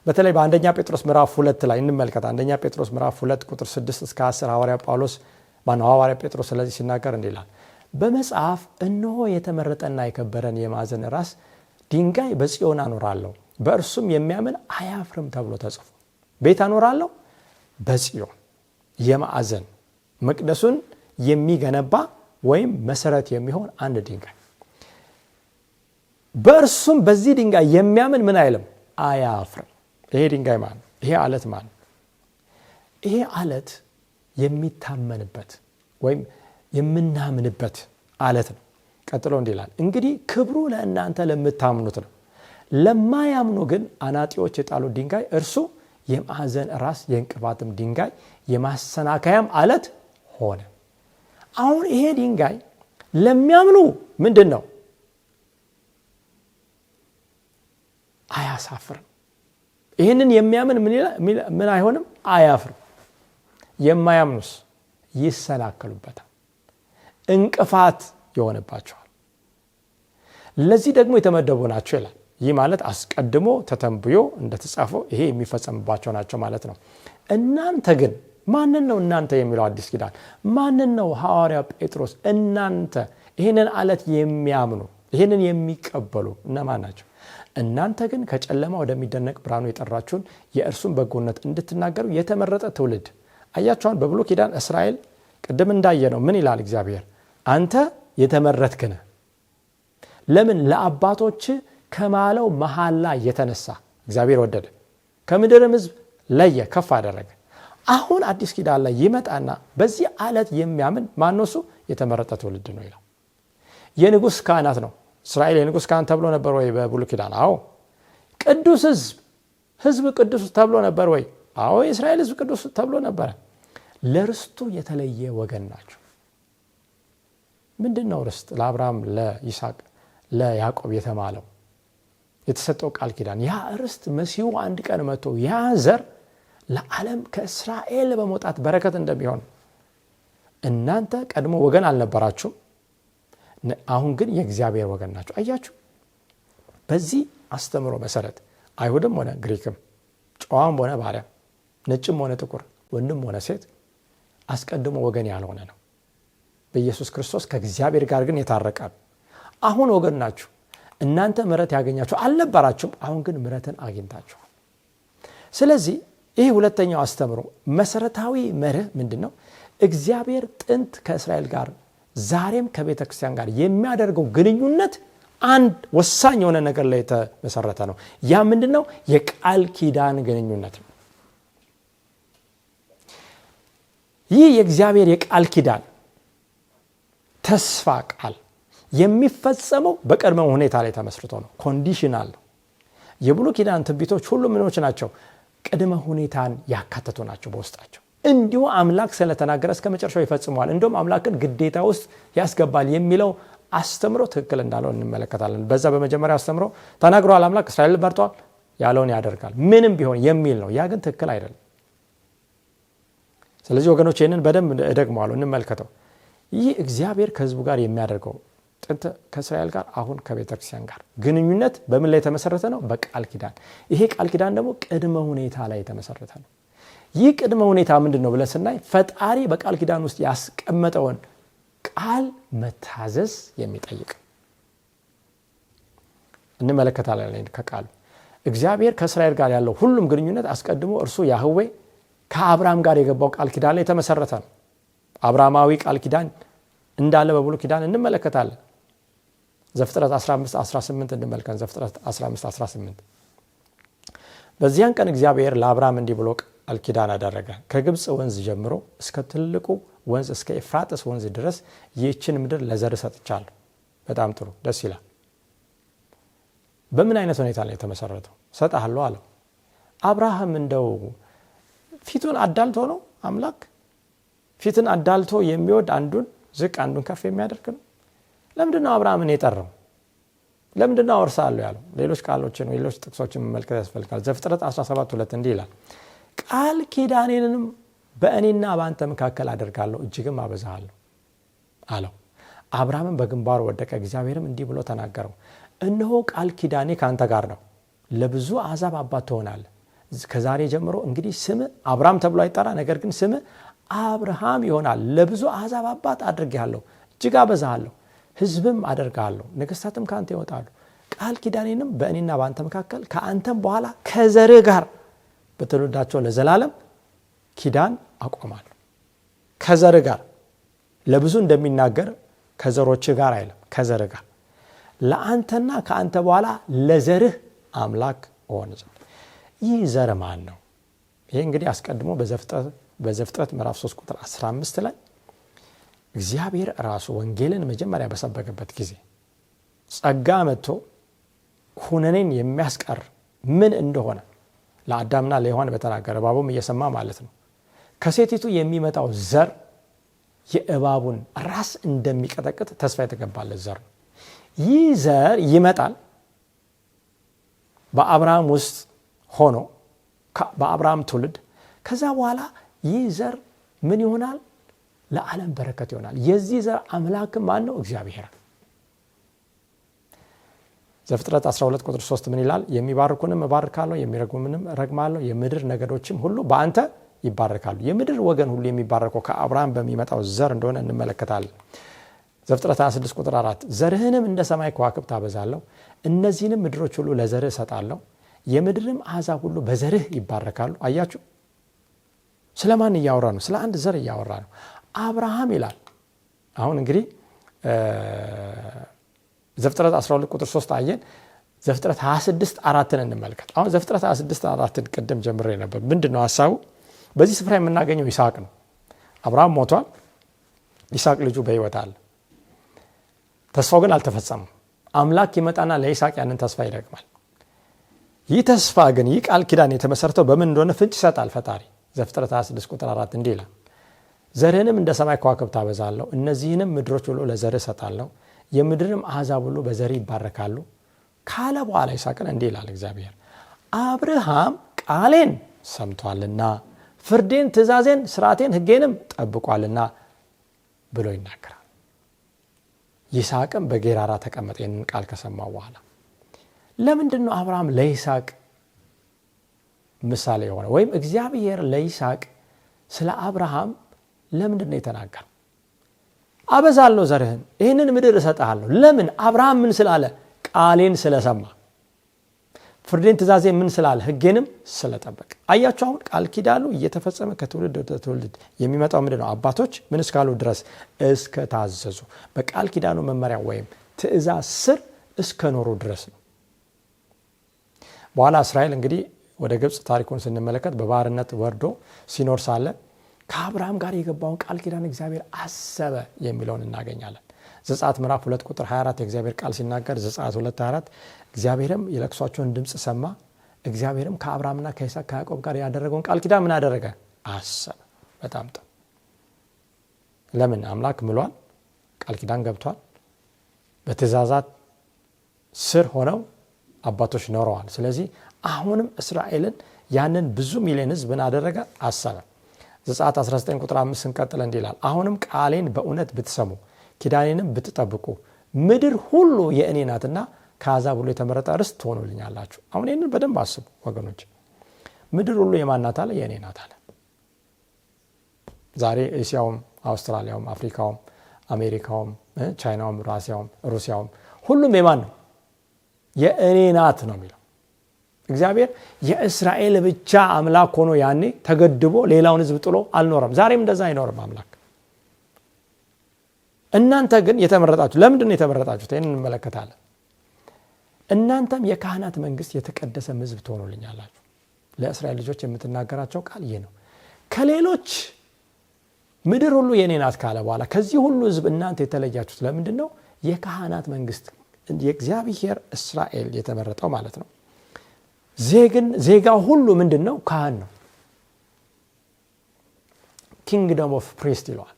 በተለይ በአንደኛ ጴጥሮስ ምዕራፍ 2 ላይ እንመለከታለን። አንደኛ ጴጥሮስ ምዕራፍ 2 ቁጥር 6 እስከ 10 ሐዋርያ ጴጥሮስ ስለዚህ ሲናገር እንዲህ ይላል፣ በመጽሐፍ እነሆ የተመረጠና የከበረን የማዕዘን ራስ ድንጋይ በጽዮን አኖራለሁ፣ በእርሱም የሚያምን አያፍርም ተብሎ ተጽፎ ቤት አኖራለሁ በጽዮን የማዕዘን መቅደሱን የሚገነባ ወይም መሰረት የሚሆን አንድ ድንጋይ፣ በእርሱም በዚህ ድንጋይ የሚያምን ምን አይልም አያፍርም። ይሄ ድንጋይ ማን ነው? ይሄ አለት ማን ነው? ይሄ አለት የሚታመንበት ወይም የምናምንበት አለት ነው። ቀጥሎ እንዲህ ይላል፣ እንግዲህ ክብሩ ለእናንተ ለምታምኑት ነው፣ ለማያምኑ ግን አናጢዎች የጣሉት ድንጋይ እርሱ የማዕዘን ራስ የእንቅፋትም ድንጋይ የማሰናከያም አለት ሆነ። አሁን ይሄ ድንጋይ ለሚያምኑ ምንድን ነው? አያሳፍርም። ይህንን የሚያምን ምን አይሆንም? አያፍርም። የማያምኑስ ይሰናከሉበታል፣ እንቅፋት ይሆንባቸዋል። ለዚህ ደግሞ የተመደቡ ናቸው ይላል። ይህ ማለት አስቀድሞ ተተንብዮ እንደተጻፈው ይሄ የሚፈጸምባቸው ናቸው ማለት ነው። እናንተ ግን ማንን ነው እናንተ የሚለው? አዲስ ኪዳን ማንን ነው? ሐዋርያ ጴጥሮስ እናንተ ይህንን አለት የሚያምኑ ይህንን የሚቀበሉ እነማን ናቸው? እናንተ ግን ከጨለማ ወደሚደነቅ ብርሃኑ የጠራችሁን የእርሱን በጎነት እንድትናገሩ የተመረጠ ትውልድ። አያችኋን? በብሉይ ኪዳን እስራኤል ቅድም እንዳየነው ምን ይላል እግዚአብሔር? አንተ የተመረጥክ ነህ። ለምን? ለአባቶች ከማለው መሐላ የተነሳ እግዚአብሔር ወደደ፣ ከምድርም ሕዝብ ለየ፣ ከፍ አደረገ። አሁን አዲስ ኪዳን ላይ ይመጣና በዚህ አለት የሚያምን ማነው? እሱ የተመረጠ ትውልድ ነው ይላል። የንጉሥ ካህናት ነው። እስራኤል የንጉሥ ካህን ተብሎ ነበር ወይ በብሉይ ኪዳን? አዎ። ቅዱስ ሕዝብ ቅዱስ ተብሎ ነበር ወይ? አዎ። የእስራኤል ሕዝብ ቅዱስ ተብሎ ነበረ። ለርስቱ የተለየ ወገን ናቸው። ምንድን ነው ርስት? ለአብርሃም፣ ለይስሐቅ፣ ለያዕቆብ የተማለው የተሰጠው ቃል ኪዳን። ያ ርስት መሲሁ አንድ ቀን መጥቶ ያ ዘር ለዓለም ከእስራኤል በመውጣት በረከት እንደሚሆን። እናንተ ቀድሞ ወገን አልነበራችሁም፣ አሁን ግን የእግዚአብሔር ወገን ናቸው። አያችሁ? በዚህ አስተምሮ መሰረት አይሁድም ሆነ ግሪክም፣ ጨዋም ሆነ ባሪያ፣ ነጭም ሆነ ጥቁር፣ ወንድም ሆነ ሴት አስቀድሞ ወገን ያልሆነ ነው። በኢየሱስ ክርስቶስ ከእግዚአብሔር ጋር ግን የታረቃል። አሁን ወገን ናችሁ። እናንተ ምሕረት ያገኛችሁ አልነበራችሁም፣ አሁን ግን ምሕረትን አግኝታችኋል። ስለዚህ ይህ ሁለተኛው አስተምሮ መሰረታዊ መርህ ምንድን ነው? እግዚአብሔር ጥንት ከእስራኤል ጋር ዛሬም ከቤተ ክርስቲያን ጋር የሚያደርገው ግንኙነት አንድ ወሳኝ የሆነ ነገር ላይ የተመሰረተ ነው። ያ ምንድን ነው? የቃል ኪዳን ግንኙነት ነው። ይህ የእግዚአብሔር የቃል ኪዳን ተስፋ ቃል የሚፈጸመው በቅድመ ሁኔታ ላይ ተመስርቶ ነው። ኮንዲሽናል ነው። የብሉይ ኪዳን ትንቢቶች ሁሉ ምኖች ናቸው? ቅድመ ሁኔታን ያካተቱ ናቸው በውስጣቸው። እንዲሁ አምላክ ስለተናገረ እስከ መጨረሻው ይፈጽመዋል፣ እንደውም አምላክን ግዴታ ውስጥ ያስገባል የሚለው አስተምሮ ትክክል እንዳለው እንመለከታለን። በዛ በመጀመሪያ አስተምሮ ተናግሯል፣ አምላክ እስራኤል መርጧል፣ ያለውን ያደርጋል ምንም ቢሆን የሚል ነው። ያ ግን ትክክል አይደለም። ስለዚህ ወገኖች ይህንን በደንብ እደግመዋለሁ፣ እንመልከተው። ይህ እግዚአብሔር ከሕዝቡ ጋር የሚያደርገው ጥንት ከእስራኤል ጋር አሁን ከቤተክርስቲያን ጋር ግንኙነት በምን ላይ የተመሰረተ ነው? በቃል ኪዳን። ይሄ ቃል ኪዳን ደግሞ ቅድመ ሁኔታ ላይ የተመሰረተ ነው። ይህ ቅድመ ሁኔታ ምንድን ነው ብለን ስናይ ፈጣሪ በቃል ኪዳን ውስጥ ያስቀመጠውን ቃል መታዘዝ የሚጠይቅ እንመለከታለን። ከቃሉ እግዚአብሔር ከእስራኤል ጋር ያለው ሁሉም ግንኙነት አስቀድሞ እርሱ ያህዌ ከአብርሃም ጋር የገባው ቃል ኪዳን ላይ የተመሰረተ ነው። አብርሃማዊ ቃል ኪዳን እንዳለ በብሉይ ኪዳን እንመለከታለን። ዘፍጥረት 15:18 እንመልከት። ዘፍጥረት 15:18 በዚያን ቀን እግዚአብሔር ለአብርሃም እንዲህ ብሎ ቃል ኪዳን አደረገ። ከግብፅ ወንዝ ጀምሮ እስከ ትልቁ ወንዝ እስከ ኤፍራጥስ ወንዝ ድረስ ይህችን ምድር ለዘር ሰጥቻለሁ። በጣም ጥሩ፣ ደስ ይላል። በምን አይነት ሁኔታ ላይ የተመሰረተው? ሰጣለሁ አለው። አብርሃም እንደው ፊቱን አዳልቶ ነው? አምላክ ፊትን አዳልቶ የሚወድ አንዱን ዝቅ አንዱን ከፍ የሚያደርግ ነው? ለምንድን ነው አብርሃምን የጠራው? ለምንድን ነው አወርሳለሁ ያለው? ሌሎች ቃሎችን ሌሎች ጥቅሶችን መመልከት ያስፈልጋል። ዘፍጥረት 17:2 እንዲህ ይላል፣ ቃል ኪዳኔንም በእኔና በአንተ መካከል አደርጋለሁ፣ እጅግም አበዛሃለሁ አለው። አብርሃምን በግንባሩ ወደቀ። እግዚአብሔርም እንዲህ ብሎ ተናገረው፣ እነሆ ቃል ኪዳኔ ከአንተ ጋር ነው፣ ለብዙ አሕዛብ አባት ትሆናለህ። ከዛሬ ጀምሮ እንግዲህ ስምህ አብርሃም ተብሎ አይጠራ፣ ነገር ግን ስምህ አብርሃም ይሆናል፣ ለብዙ አሕዛብ አባት አድርጌሃለሁ፣ እጅግ አበዛሃለሁ፣ ሕዝብም አደርግሃለሁ፣ ነገሥታትም ከአንተ ይወጣሉ፣ ቃል ኪዳኔንም በእኔና በአንተ መካከል ከአንተም በኋላ ከዘርህ ጋር በትውልዳቸው ለዘላለም ኪዳን አቆማለሁ። ከዘርህ ጋር ለብዙ እንደሚናገር ከዘሮችህ ጋር አይልም፣ ከዘርህ ጋር ለአንተና ከአንተ በኋላ ለዘርህ አምላክ ሆነ ዘንድ። ይህ ዘር ማን ነው? ይሄ እንግዲህ አስቀድሞ በዘፍጥረት ምዕራፍ 3 ቁጥር 15 ላይ እግዚአብሔር ራሱ ወንጌልን መጀመሪያ በሰበከበት ጊዜ ጸጋ መጥቶ ኩነኔን የሚያስቀር ምን እንደሆነ ለአዳምና ለሔዋን በተናገረ እባቡም እየሰማ ማለት ነው። ከሴቲቱ የሚመጣው ዘር የእባቡን ራስ እንደሚቀጠቅጥ ተስፋ የተገባለት ዘር ነው። ይህ ዘር ይመጣል በአብርሃም ውስጥ ሆኖ በአብርሃም ትውልድ። ከዛ በኋላ ይህ ዘር ምን ይሆናል? ለዓለም በረከት ይሆናል። የዚህ ዘር አምላክ ማን ነው? እግዚአብሔር። ዘፍጥረት 12 ቁጥር 3 ምን ይላል? የሚባርኩንም እባርካለሁ፣ የሚረግሙንም እረግማለሁ፣ የምድር ነገዶችም ሁሉ በአንተ ይባረካሉ። የምድር ወገን ሁሉ የሚባረከው ከአብርሃም በሚመጣው ዘር እንደሆነ እንመለከታለን። ዘፍጥረት 26 ቁጥር 4 ዘርህንም እንደ ሰማይ ከዋክብት አበዛለሁ፣ እነዚህንም ምድሮች ሁሉ ለዘርህ እሰጣለሁ፣ የምድርም አሕዛብ ሁሉ በዘርህ ይባረካሉ። አያችሁ፣ ስለማን እያወራ ነው? ስለ አንድ ዘር እያወራ ነው። አብርሃም ይላል። አሁን እንግዲህ ዘፍጥረት 12 ቁጥር 3 አየን። ዘፍጥረት 26 4ን እንመልከት። አሁን ዘፍጥረት 26 4ን ቅድም ጀምሬ ነበር። ምንድነው ሐሳቡ? በዚህ ስፍራ የምናገኘው ይስሐቅ ነው። አብርሃም ሞቷል፣ ይስሐቅ ልጁ በሕይወት አለ። ተስፋው ግን አልተፈጸመም። አምላክ ይመጣና ለይስሐቅ ያንን ተስፋ ይደግማል። ይህ ተስፋ ግን ይህ ቃል ኪዳን የተመሰረተው በምን እንደሆነ ፍንጭ ይሰጣል ፈጣሪ። ዘፍጥረት 26 ቁጥር 4 እንዲህ ይላል፣ ዘርህንም እንደ ሰማይ ከዋክብት አበዛለሁ፣ እነዚህንም ምድሮች ሁሉ ለዘርህ እሰጣለሁ፣ የምድርም አሕዛብ ሁሉ በዘርህ ይባረካሉ ካለ በኋላ ይስሐቅን እንዲህ ይላል እግዚአብሔር፣ አብርሃም ቃሌን ሰምቷልና ፍርዴን፣ ትእዛዜን፣ ስርዓቴን፣ ሕጌንም ጠብቋልና ብሎ ይናገራል። ይስሐቅም በጌራራ ተቀመጠ ይህንን ቃል ከሰማው በኋላ። ለምንድን ነው አብርሃም ለይስሐቅ ምሳሌ የሆነ? ወይም እግዚአብሔር ለይስሐቅ ስለ አብርሃም ለምንድን ነው የተናገረው? አበዛለሁ ዘርህን፣ ይህንን ምድር እሰጥሃለሁ። ለምን? አብርሃም ምን ስላለ? ቃሌን ስለሰማ። ፍርዴን፣ ትእዛዜን ምን ስላለ? ሕጌንም ስለጠበቀ። አያችሁ፣ አሁን ቃል ኪዳኑ እየተፈጸመ ከትውልድ ወደ ትውልድ የሚመጣው ምንድን ነው? አባቶች ምን እስካሉ ድረስ? እስከ ታዘዙ፣ በቃል ኪዳኑ መመሪያ ወይም ትእዛዝ ስር እስከ ኖሩ ድረስ ነው። በኋላ እስራኤል እንግዲህ ወደ ግብፅ ታሪኩን ስንመለከት በባርነት ወርዶ ሲኖር ሳለ ከአብርሃም ጋር የገባውን ቃል ኪዳን እግዚአብሔር አሰበ የሚለውን እናገኛለን። ዘጸአት ምዕራፍ 2 ቁጥር 24 የእግዚአብሔር ቃል ሲናገር ዘጸአት 2:24 እግዚአብሔርም የለቅሷቸውን ድምፅ ሰማ፣ እግዚአብሔርም ከአብርሃምና ከይስሐቅ ከያዕቆብ ጋር ያደረገውን ቃል ኪዳን ምን አደረገ? አሰበ። በጣም ጥሩ። ለምን? አምላክ ምሏል፣ ቃል ኪዳን ገብቷል። በትእዛዛት ስር ሆነው አባቶች ኖረዋል። ስለዚህ አሁንም እስራኤልን ያንን ብዙ ሚሊዮን ሕዝብ አደረገ፣ አሰበ። ዘጸአት 19 ቁጥር 5 ስንቀጥል እንዲህ ይላል፣ አሁንም ቃሌን በእውነት ብትሰሙ ኪዳኔንም ብትጠብቁ ምድር ሁሉ የእኔ ናትና ከአሕዛብ ሁሉ የተመረጠ ርስት ትሆኑልኛላችሁ። አሁን ይህንን በደንብ አስቡ ወገኖች። ምድር ሁሉ የማን ናት አለ? የእኔ ናት አለ። ዛሬ ኤስያውም፣ አውስትራሊያውም፣ አፍሪካውም፣ አሜሪካውም፣ ቻይናውም፣ ሩሲያውም ሁሉም የማን ነው? የእኔ ናት ነው የሚለው እግዚአብሔር። የእስራኤል ብቻ አምላክ ሆኖ ያኔ ተገድቦ ሌላውን ሕዝብ ጥሎ አልኖረም። ዛሬም እንደዛ አይኖርም አምላክ። እናንተ ግን የተመረጣችሁ። ለምንድን ነው የተመረጣችሁት? ይህን እንመለከታለን። እናንተም የካህናት መንግስት፣ የተቀደሰ ሕዝብ ትሆኑልኛላችሁ። ለእስራኤል ልጆች የምትናገራቸው ቃል ይህ ነው። ከሌሎች ምድር ሁሉ የኔ ናት ካለ በኋላ ከዚህ ሁሉ ሕዝብ እናንተ የተለያችሁት ለምንድን ነው? የካህናት መንግስት፣ የእግዚአብሔር እስራኤል የተመረጠው ማለት ነው። ዜጋው ሁሉ ምንድን ነው? ካህን ነው። ኪንግደም ኦፍ ፕሪስት ይለዋል።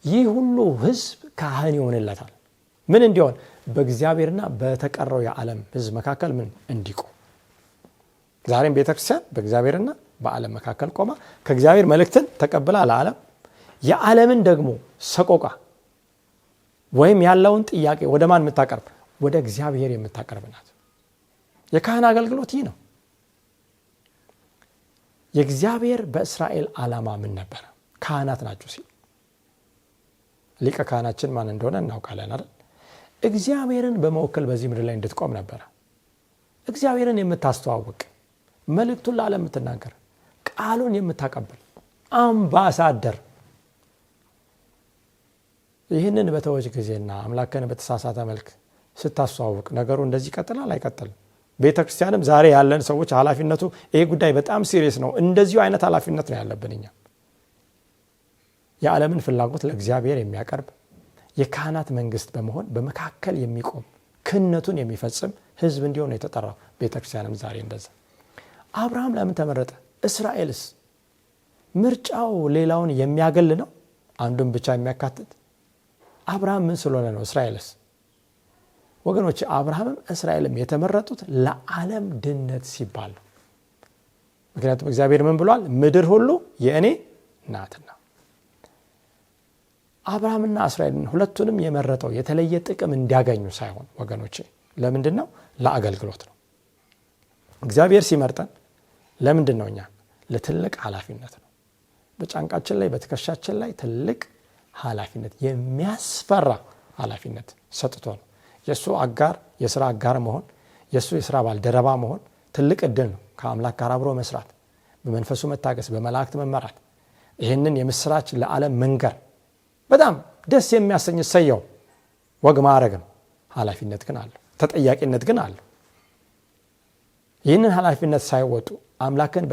ይህ ሁሉ ሕዝብ ካህን ይሆንለታል። ምን እንዲሆን? በእግዚአብሔርና በተቀረው የዓለም ሕዝብ መካከል ምን እንዲቆም። ዛሬም ቤተክርስቲያን በእግዚአብሔርና በዓለም መካከል ቆማ ከእግዚአብሔር መልእክትን ተቀብላ ለዓለም የዓለምን ደግሞ ሰቆቃ ወይም ያለውን ጥያቄ ወደ ማን የምታቀርብ? ወደ እግዚአብሔር የምታቀርብ ናት። የካህን አገልግሎት ይህ ነው። የእግዚአብሔር በእስራኤል ዓላማ ምን ነበረ? ካህናት ናቸው ሲል ሊቀ ካህናችን ማን እንደሆነ እናውቃለን አይደል? እግዚአብሔርን በመወከል በዚህ ምድር ላይ እንድትቆም ነበር። እግዚአብሔርን የምታስተዋውቅ፣ መልእክቱን ለዓለም የምትናገር፣ ቃሉን የምታቀብል አምባሳደር። ይህንን በተወች ጊዜና አምላክን በተሳሳተ መልክ ስታስተዋውቅ ነገሩ እንደዚህ ይቀጥላል አይቀጥልም? ቤተክርስቲያንም ዛሬ ያለን ሰዎች ኃላፊነቱ ይሄ ጉዳይ በጣም ሲሪየስ ነው። እንደዚሁ አይነት ኃላፊነት ነው ያለብን እኛ። የዓለምን ፍላጎት ለእግዚአብሔር የሚያቀርብ የካህናት መንግስት በመሆን በመካከል የሚቆም ክህነቱን የሚፈጽም ህዝብ እንዲሆን የተጠራው። ቤተክርስቲያንም ዛሬ እንደዛ። አብርሃም ለምን ተመረጠ? እስራኤልስ? ምርጫው ሌላውን የሚያገል ነው? አንዱን ብቻ የሚያካትት? አብርሃም ምን ስለሆነ ነው? እስራኤልስ? ወገኖች አብርሃምም እስራኤልም የተመረጡት ለዓለም ድነት ሲባል ነው። ምክንያቱም እግዚአብሔር ምን ብሏል? ምድር ሁሉ የእኔ ናትና። አብርሃምና እስራኤልን ሁለቱንም የመረጠው የተለየ ጥቅም እንዲያገኙ ሳይሆን ወገኖቼ፣ ለምንድን ነው? ለአገልግሎት ነው። እግዚአብሔር ሲመርጠን ለምንድን ነው? እኛ ለትልቅ ኃላፊነት ነው። በጫንቃችን ላይ በትከሻችን ላይ ትልቅ ኃላፊነት፣ የሚያስፈራ ኃላፊነት ሰጥቶ ነው። የሱ አጋር፣ የሥራ አጋር መሆን፣ የሱ የሥራ ባልደረባ መሆን ትልቅ እድል ነው። ከአምላክ ጋር አብሮ መስራት፣ በመንፈሱ መታገስ፣ በመላእክት መመራት፣ ይህንን የምስራች ለዓለም መንገር በጣም ደስ የሚያሰኝ ሰየው ወግ ማዕረግ ነው። ኃላፊነት ግን አለው፣ ተጠያቂነት ግን አለው። ይህንን ኃላፊነት ሳይወጡ አምላክን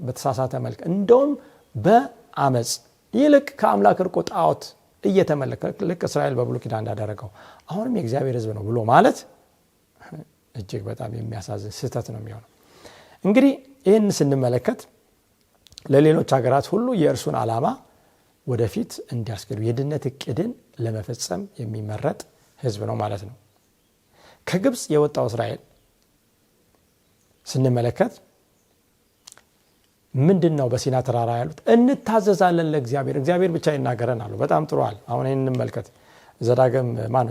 በተሳሳተ መልክ እንደውም በአመፅ ይልቅ ከአምላክ ርቆ ጣዖት እየተመለከ ልክ እስራኤል በብሉይ ኪዳን እንዳደረገው አሁንም የእግዚአብሔር ሕዝብ ነው ብሎ ማለት እጅግ በጣም የሚያሳዝን ስህተት ነው የሚሆነው። እንግዲህ ይህን ስንመለከት ለሌሎች ሀገራት ሁሉ የእርሱን ዓላማ ወደፊት እንዲያስገዱ የድነት እቅድን ለመፈጸም የሚመረጥ ሕዝብ ነው ማለት ነው። ከግብፅ የወጣው እስራኤል ስንመለከት ምንድነው በሲና ተራራ ያሉት? እንታዘዛለን ለእግዚአብሔር፣ እግዚአብሔር ብቻ ይናገረን አሉ። በጣም ጥሩዋል። አሁን ይህን እንመልከት። ዘዳግም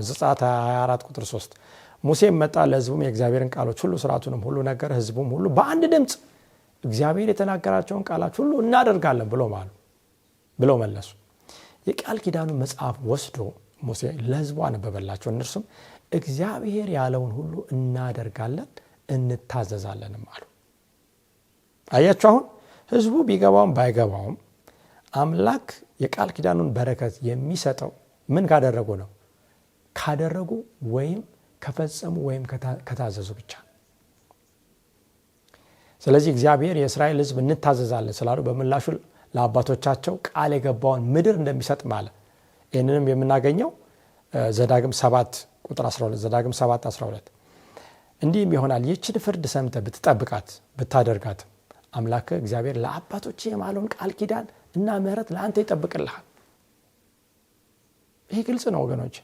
ዘጸአት 24 ቁጥር 3 ሙሴም መጣ፣ ለሕዝቡም የእግዚአብሔርን ቃሎች ሁሉ ስርዓቱንም ሁሉ ነገረ። ሕዝቡም ሁሉ በአንድ ድምፅ እግዚአብሔር የተናገራቸውን ቃላት ሁሉ እናደርጋለን ብለው መለሱ። የቃል ኪዳኑ መጽሐፍ ወስዶ ሙሴ ለሕዝቡ አነበበላቸው። እነርሱም እግዚአብሔር ያለውን ሁሉ እናደርጋለን እንታዘዛለንም አሉ። አያችሁ፣ አሁን ሕዝቡ ቢገባውም ባይገባውም አምላክ የቃል ኪዳኑን በረከት የሚሰጠው ምን ካደረጉ ነው? ካደረጉ ወይም ከፈጸሙ ወይም ከታዘዙ ብቻ። ስለዚህ እግዚአብሔር የእስራኤል ሕዝብ እንታዘዛለን ስላሉ በምላሹ ለአባቶቻቸው ቃል የገባውን ምድር እንደሚሰጥ ማለት። ይህንንም የምናገኘው ዘዳግም 7 ቁጥር 12 ዘዳግም 7 12 እንዲህም ይሆናል ይህችን ፍርድ ሰምተህ ብትጠብቃት ብታደርጋት አምላክ እግዚአብሔር ለአባቶች የማለውን ቃል ኪዳን እና ምሕረት ለአንተ ይጠብቅልሃል። ይሄ ግልጽ ነው ወገኖች።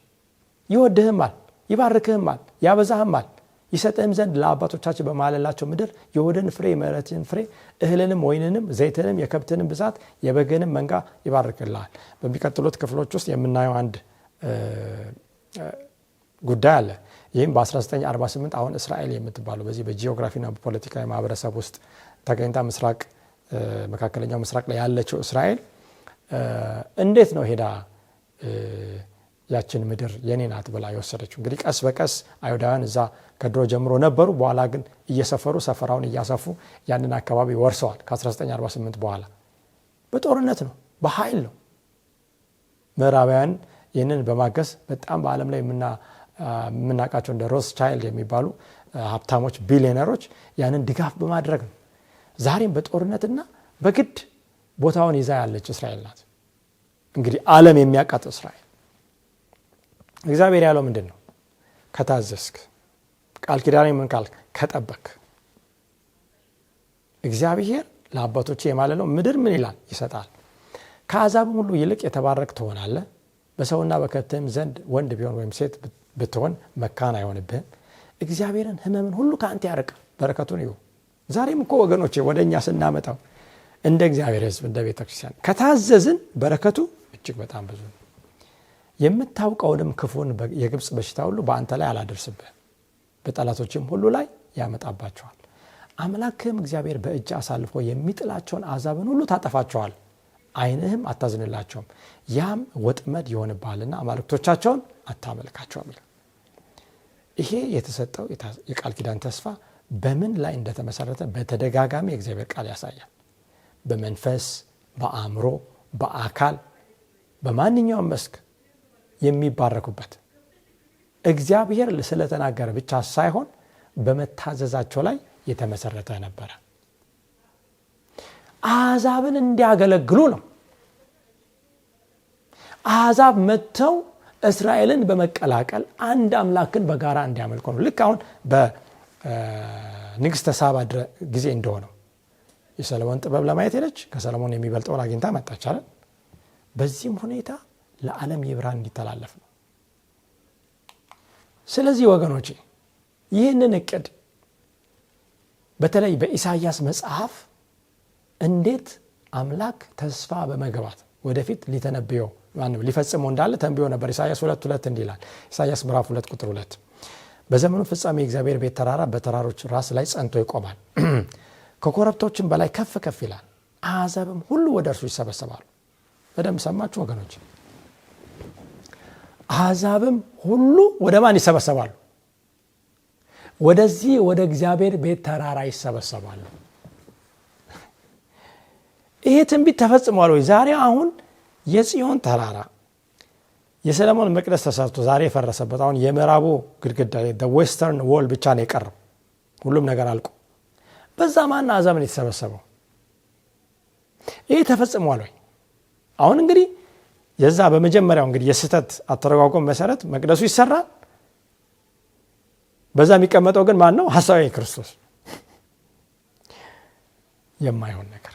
ይወድህማል፣ ይባርክህማል፣ ያበዛህማል፣ ይሰጥህም ዘንድ ለአባቶቻችን በማለላቸው ምድር የሆድን ፍሬ፣ የምሕረትን ፍሬ፣ እህልንም፣ ወይንንም፣ ዘይትንም፣ የከብትንም ብዛት፣ የበግንም መንጋ ይባርክልሃል። በሚቀጥሉት ክፍሎች ውስጥ የምናየው አንድ ጉዳይ አለ። ይህም በ1948 አሁን እስራኤል የምትባለው በዚህ በጂኦግራፊና በፖለቲካዊ ማህበረሰብ ውስጥ ተገኝታ መካከለኛው ምስራቅ ላይ ያለችው እስራኤል እንዴት ነው ሄዳ ያችን ምድር የኔ ናት ብላ የወሰደችው? እንግዲህ ቀስ በቀስ አይሁዳውያን እዛ ከድሮ ጀምሮ ነበሩ። በኋላ ግን እየሰፈሩ ሰፈራውን እያሰፉ ያንን አካባቢ ወርሰዋል። ከ1948 በኋላ በጦርነት ነው፣ በኃይል ነው። ምዕራባውያን ይህንን በማገዝ በጣም በዓለም ላይ የምናውቃቸው እንደ ሮስ ቻይልድ የሚባሉ ሀብታሞች፣ ቢሊዮነሮች ያንን ድጋፍ በማድረግ ነው። ዛሬም በጦርነትና በግድ ቦታውን ይዛ ያለች እስራኤል ናት። እንግዲህ ዓለም የሚያውቃት እስራኤል። እግዚአብሔር ያለው ምንድን ነው? ከታዘዝክ፣ ቃል ኪዳኔ ምን ካልክ ከጠበክ፣ እግዚአብሔር ለአባቶቼ የማለለው ምድር ምን ይላል? ይሰጣል። ከአሕዛብም ሁሉ ይልቅ የተባረክ ትሆናለህ። በሰውና በከብትም ዘንድ ወንድ ቢሆን ወይም ሴት ብትሆን መካን አይሆንብህም። እግዚአብሔርን ሕመምን ሁሉ ከአንተ ያርቅ፣ በረከቱን ይሁ። ዛሬም እኮ ወገኖቼ ወደ እኛ ስናመጣው እንደ እግዚአብሔር ሕዝብ እንደ ቤተክርስቲያን ከታዘዝን በረከቱ እጅግ በጣም ብዙ ነው። የምታውቀውንም ክፉን የግብፅ በሽታ ሁሉ በአንተ ላይ አላደርስብህም፣ በጠላቶችም ሁሉ ላይ ያመጣባቸዋል። አምላክም እግዚአብሔር በእጅ አሳልፎ የሚጥላቸውን አሕዛብን ሁሉ ታጠፋቸዋል። ዓይንህም አታዝንላቸውም፣ ያም ወጥመድ ይሆንብሃልና አማልክቶቻቸውን አታመልካቸውም ይላል። ይሄ የተሰጠው የቃል ኪዳን ተስፋ በምን ላይ እንደተመሰረተ በተደጋጋሚ የእግዚአብሔር ቃል ያሳያል። በመንፈስ፣ በአእምሮ፣ በአካል፣ በማንኛውም መስክ የሚባረኩበት እግዚአብሔር ስለተናገረ ብቻ ሳይሆን በመታዘዛቸው ላይ የተመሰረተ ነበረ። አሕዛብን እንዲያገለግሉ ነው። አሕዛብ መጥተው እስራኤልን በመቀላቀል አንድ አምላክን በጋራ እንዲያመልኩ ነው። ልክ አሁን በንግሥተ ሳባ ጊዜ እንደሆነው የሰለሞን ጥበብ ለማየት ሄደች፣ ከሰለሞን የሚበልጠውን አግኝታ መጣች አይደል? በዚህም ሁኔታ ለዓለም የብርሃን እንዲተላለፍ ነው። ስለዚህ ወገኖቼ ይህንን እቅድ በተለይ በኢሳይያስ መጽሐፍ እንዴት አምላክ ተስፋ በመግባት ወደፊት ሊተነብየው ሊፈጽመው እንዳለ ተንብዮ ነበር። ኢሳይያስ 2:2 እንዲህ ይላል። ኢሳይያስ ምዕራፍ 2:2 በዘመኑ ፍጻሜ የእግዚአብሔር ቤት ተራራ በተራሮች ራስ ላይ ጸንቶ ይቆማል፣ ከኮረብቶችም በላይ ከፍ ከፍ ይላል፣ አሕዛብም ሁሉ ወደ እርሱ ይሰበሰባሉ። በደንብ ሰማችሁ ወገኖች? አሕዛብም ሁሉ ወደ ማን ይሰበሰባሉ? ወደዚህ ወደ እግዚአብሔር ቤት ተራራ ይሰበሰባሉ። ይሄ ትንቢት ተፈጽሟል ወይ? ዛሬ አሁን የጽዮን ተራራ የሰለሞን መቅደስ ተሰርቶ ዛሬ የፈረሰበት አሁን የምዕራቡ ግድግዳ ዌስተርን ዎል ብቻ ነው የቀረው። ሁሉም ነገር አልቆ በዛ ማን አሕዛብን የተሰበሰበው? ይሄ ተፈጽሟል ወይ? አሁን እንግዲህ የዛ በመጀመሪያው እንግዲህ የስህተት አተረጓጎም መሰረት መቅደሱ ይሰራል። በዛ የሚቀመጠው ግን ማን ነው? ሐሳዊ ክርስቶስ። የማይሆን ነገር።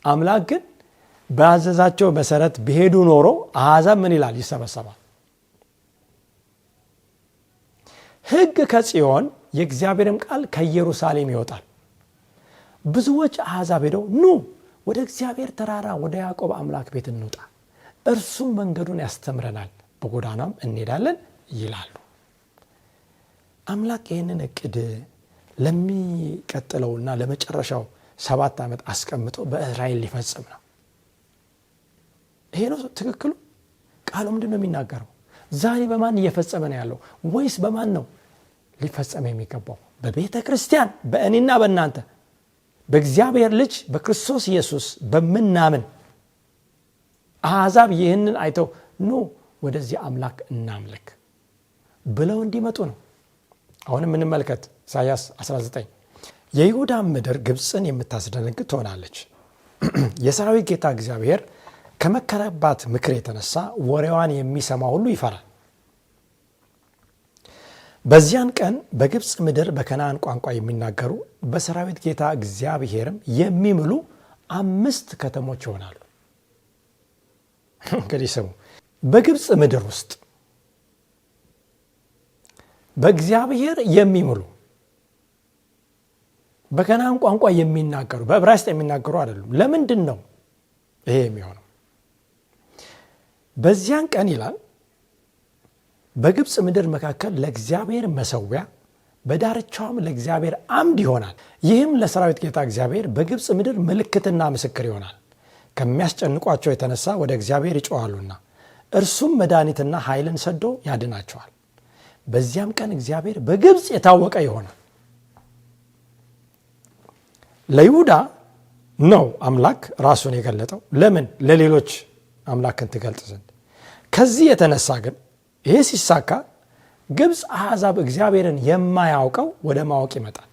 አምላክ ግን ባዘዛቸው መሰረት ቢሄዱ ኖሮ አሕዛብ ምን ይላል? ይሰበሰባል። ሕግ ከጽዮን የእግዚአብሔርም ቃል ከኢየሩሳሌም ይወጣል። ብዙዎች አሕዛብ ሄደው ኑ ወደ እግዚአብሔር ተራራ ወደ ያዕቆብ አምላክ ቤት እንውጣ፣ እርሱም መንገዱን ያስተምረናል፣ በጎዳናም እንሄዳለን ይላሉ። አምላክ ይህንን እቅድ ለሚቀጥለውና ለመጨረሻው 7 ዓመት አስቀምጦ በእስራኤል ሊፈጽም ነው። ይሄ ነው ትክክሉ። ቃሉ ምንድን ነው የሚናገረው? ዛሬ በማን እየፈጸመ ነው ያለው? ወይስ በማን ነው ሊፈጸም የሚገባው? በቤተ ክርስቲያን፣ በእኔና በእናንተ በእግዚአብሔር ልጅ በክርስቶስ ኢየሱስ በምናምን አሕዛብ ይህንን አይተው ኑ ወደዚህ አምላክ እናምልክ ብለው እንዲመጡ ነው። አሁንም እንመልከት ኢሳይያስ 19 የይሁዳ ምድር ግብፅን የምታስደነግጥ ትሆናለች። የሰራዊት ጌታ እግዚአብሔር ከመከረባት ምክር የተነሳ ወሬዋን የሚሰማ ሁሉ ይፈራል። በዚያን ቀን በግብፅ ምድር በከነዓን ቋንቋ የሚናገሩ በሰራዊት ጌታ እግዚአብሔርም የሚምሉ 5 ከተሞች ይሆናሉ። እንግዲህ ስሙ፣ በግብፅ ምድር ውስጥ በእግዚአብሔር የሚምሉ በከነዓን ቋንቋ የሚናገሩ በዕብራይስጥ የሚናገሩ አይደሉም። ለምንድን ነው ይሄ የሚሆነው? በዚያን ቀን ይላል በግብፅ ምድር መካከል ለእግዚአብሔር መሠዊያ በዳርቻውም ለእግዚአብሔር አምድ ይሆናል። ይህም ለሰራዊት ጌታ እግዚአብሔር በግብፅ ምድር ምልክትና ምስክር ይሆናል። ከሚያስጨንቋቸው የተነሳ ወደ እግዚአብሔር ይጮኻሉና እርሱም መድኃኒትና ኃይልን ሰዶ ያድናቸዋል። በዚያም ቀን እግዚአብሔር በግብፅ የታወቀ ይሆናል። ለይሁዳ ነው አምላክ ራሱን የገለጠው። ለምን? ለሌሎች አምላክን ትገልጥ ዘንድ። ከዚህ የተነሳ ግን ይሄ ሲሳካ ግብፅ አሕዛብ እግዚአብሔርን የማያውቀው ወደ ማወቅ ይመጣል።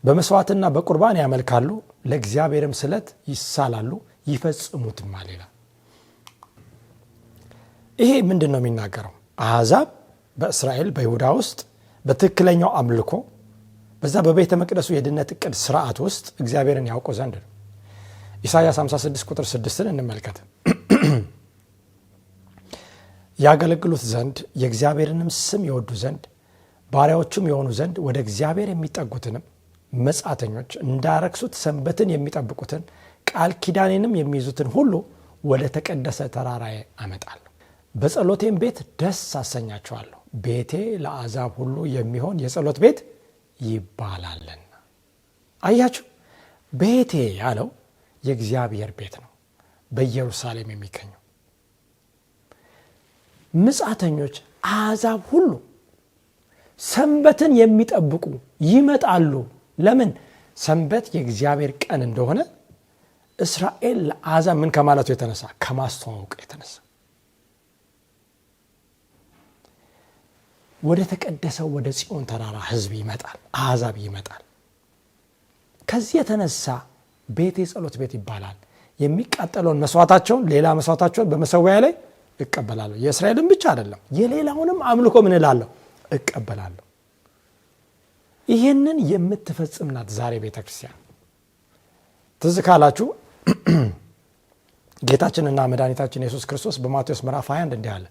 በመስዋዕትና በቁርባን ያመልካሉ፣ ለእግዚአብሔርም ስለት ይሳላሉ፣ ይፈጽሙትማል ይላል። ይሄ ምንድን ነው የሚናገረው? አሕዛብ በእስራኤል በይሁዳ ውስጥ በትክክለኛው አምልኮ በዛ በቤተ መቅደሱ የድነት ዕቅድ ስርዓት ውስጥ እግዚአብሔርን ያውቁ ዘንድ ነው። ኢሳይያስ 56:6 እንመልከት። ያገለግሉት ዘንድ የእግዚአብሔርንም ስም ይወዱ ዘንድ ባሪያዎቹም የሆኑ ዘንድ ወደ እግዚአብሔር የሚጠጉትንም መጻተኞች እንዳረክሱት ሰንበትን የሚጠብቁትን ቃል ኪዳኔንም የሚይዙትን ሁሉ ወደ ተቀደሰ ተራራዬ አመጣለሁ። በጸሎቴም ቤት ደስ አሰኛቸዋለሁ። ቤቴ ለአሕዛብ ሁሉ የሚሆን የጸሎት ቤት ይባላልና። አያችሁ፣ ቤቴ ያለው የእግዚአብሔር ቤት ነው በኢየሩሳሌም የሚገኘው። ምጻተኞች አሕዛብ ሁሉ ሰንበትን የሚጠብቁ ይመጣሉ። ለምን? ሰንበት የእግዚአብሔር ቀን እንደሆነ እስራኤል ለአሕዛብ ምን ከማለቱ የተነሳ ከማስተዋወቅ የተነሳ ወደ ተቀደሰው ወደ ጽዮን ተራራ ሕዝብ ይመጣል፣ አሕዛብ ይመጣል። ከዚህ የተነሳ ቤቴ ጸሎት ቤት ይባላል። የሚቃጠለውን መስዋዕታቸውን ሌላ መስዋዕታቸውን በመሰዊያ ላይ እቀበላለሁ። የእስራኤልን ብቻ አይደለም የሌላውንም አምልኮ ምን እላለሁ እቀበላለሁ። ይህንን የምትፈጽም ናት ዛሬ ቤተክርስቲያን። ትዝ ካላችሁ ጌታችንና መድኃኒታችን ኢየሱስ ክርስቶስ በማቴዎስ ምዕራፍ 21 እንዲህ አለ።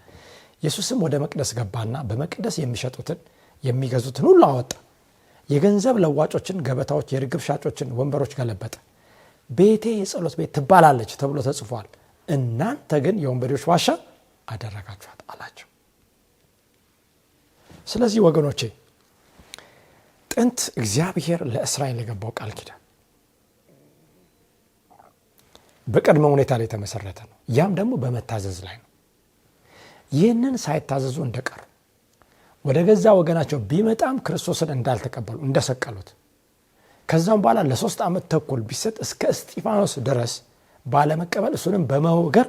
ኢየሱስም ወደ መቅደስ ገባና በመቅደስ የሚሸጡትን የሚገዙትን ሁሉ አወጣ። የገንዘብ ለዋጮችን ገበታዎች፣ የርግብ ሻጮችን ወንበሮች ገለበጠ። ቤቴ የጸሎት ቤት ትባላለች ተብሎ ተጽፏል፣ እናንተ ግን የወንበዴዎች ዋሻ አደረጋችኋት አላቸው። ስለዚህ ወገኖቼ ጥንት እግዚአብሔር ለእስራኤል የገባው ቃል ኪዳን በቅድመ ሁኔታ ላይ የተመሰረተ ነው። ያም ደግሞ በመታዘዝ ላይ ነው። ይህንን ሳይታዘዙ እንደቀሩ ወደ ገዛ ወገናቸው ቢመጣም ክርስቶስን እንዳልተቀበሉ እንደሰቀሉት፣ ከዛም በኋላ ለ3 ዓመት ተኩል ቢሰጥ እስከ እስጢፋኖስ ድረስ ባለመቀበል እሱንም በመወገር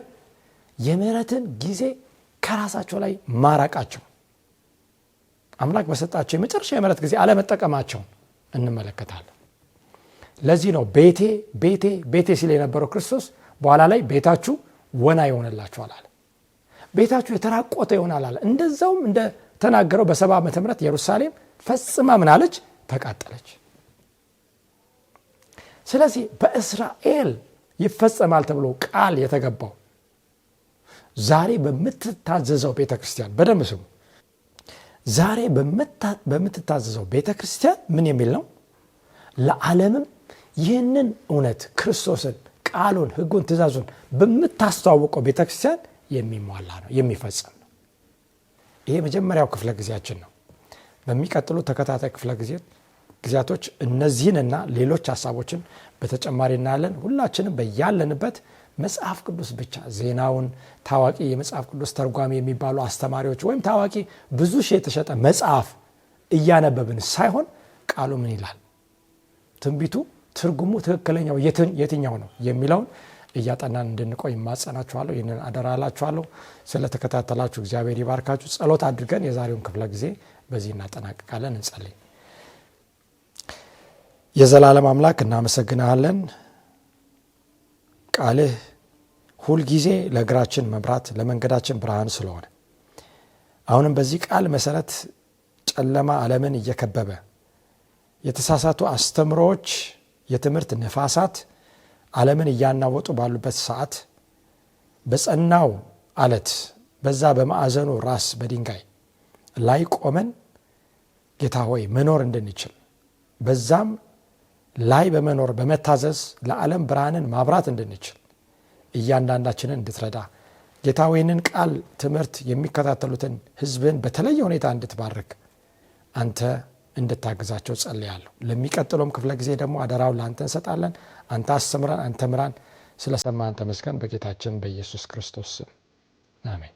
የምህረትን ጊዜ ከራሳቸው ላይ ማራቃቸው፣ አምላክ በሰጣቸው የመጨረሻ የምህረት ጊዜ አለመጠቀማቸውን እንመለከታለን። ለዚህ ነው ቤቴ ቤቴ ቤቴ ሲል የነበረው ክርስቶስ በኋላ ላይ ቤታችሁ ወና ይሆንላችኋል አለ። ቤታችሁ የተራቆተ ይሆናል አለ። እንደዛውም እንደተናገረው በ70 ዓመተ ምህረት ኢየሩሳሌም ፈጽማ ምን አለች? ተቃጠለች። ስለዚህ በእስራኤል ይፈጸማል ተብሎ ቃል የተገባው ዛሬ በምትታዘዘው ቤተክርስቲያን በደንብ ስሙ። ዛሬ በምትታዘዘው ቤተክርስቲያን ምን የሚል ነው? ለዓለምም ይህንን እውነት ክርስቶስን፣ ቃሉን፣ ሕጉን፣ ትእዛዙን በምታስተዋውቀው ቤተክርስቲያን የሚሟላ ነው፣ የሚፈጸም ነው። ይሄ መጀመሪያው ክፍለ ጊዜያችን ነው። በሚቀጥሉ ተከታታይ ክፍለ ጊዜያቶች እነዚህንና ሌሎች ሀሳቦችን በተጨማሪ እናያለን። ሁላችንም በያለንበት መጽሐፍ ቅዱስ ብቻ ዜናውን ታዋቂ የመጽሐፍ ቅዱስ ተርጓሚ የሚባሉ አስተማሪዎች ወይም ታዋቂ ብዙ ሺህ የተሸጠ መጽሐፍ እያነበብን ሳይሆን ቃሉ ምን ይላል፣ ትንቢቱ ትርጉሙ ትክክለኛው የትኛው ነው የሚለውን እያጠናን እንድንቆይ ማጸናችኋለሁ። ይህንን አደራላችኋለሁ። ስለተከታተላችሁ እግዚአብሔር ይባርካችሁ። ጸሎት አድርገን የዛሬውን ክፍለ ጊዜ በዚህ እናጠናቅቃለን። እንጸልይ። የዘላለም አምላክ እናመሰግናለን። ቃልህ ሁልጊዜ ለእግራችን መብራት ለመንገዳችን ብርሃን ስለሆነ አሁንም በዚህ ቃል መሰረት ጨለማ ዓለምን እየከበበ የተሳሳቱ አስተምሮዎች፣ የትምህርት ነፋሳት ዓለምን እያናወጡ ባሉበት ሰዓት በጸናው አለት በዛ በማዕዘኑ ራስ በድንጋይ ላይ ቆመን ጌታ ሆይ መኖር እንድንችል በዛም ላይ በመኖር በመታዘዝ ለዓለም ብርሃንን ማብራት እንድንችል እያንዳንዳችንን እንድትረዳ ጌታ ሆይንን ቃል ትምህርት የሚከታተሉትን ሕዝብን በተለየ ሁኔታ እንድትባርክ አንተ እንድታግዛቸው ጸልያለሁ። ለሚቀጥለውም ክፍለ ጊዜ ደግሞ አደራውን ለአንተ እንሰጣለን። አንተ አስተምረን፣ አንተ ምራን። ስለሰማን ተመስገን። በጌታችን በኢየሱስ ክርስቶስ ስም አሜን።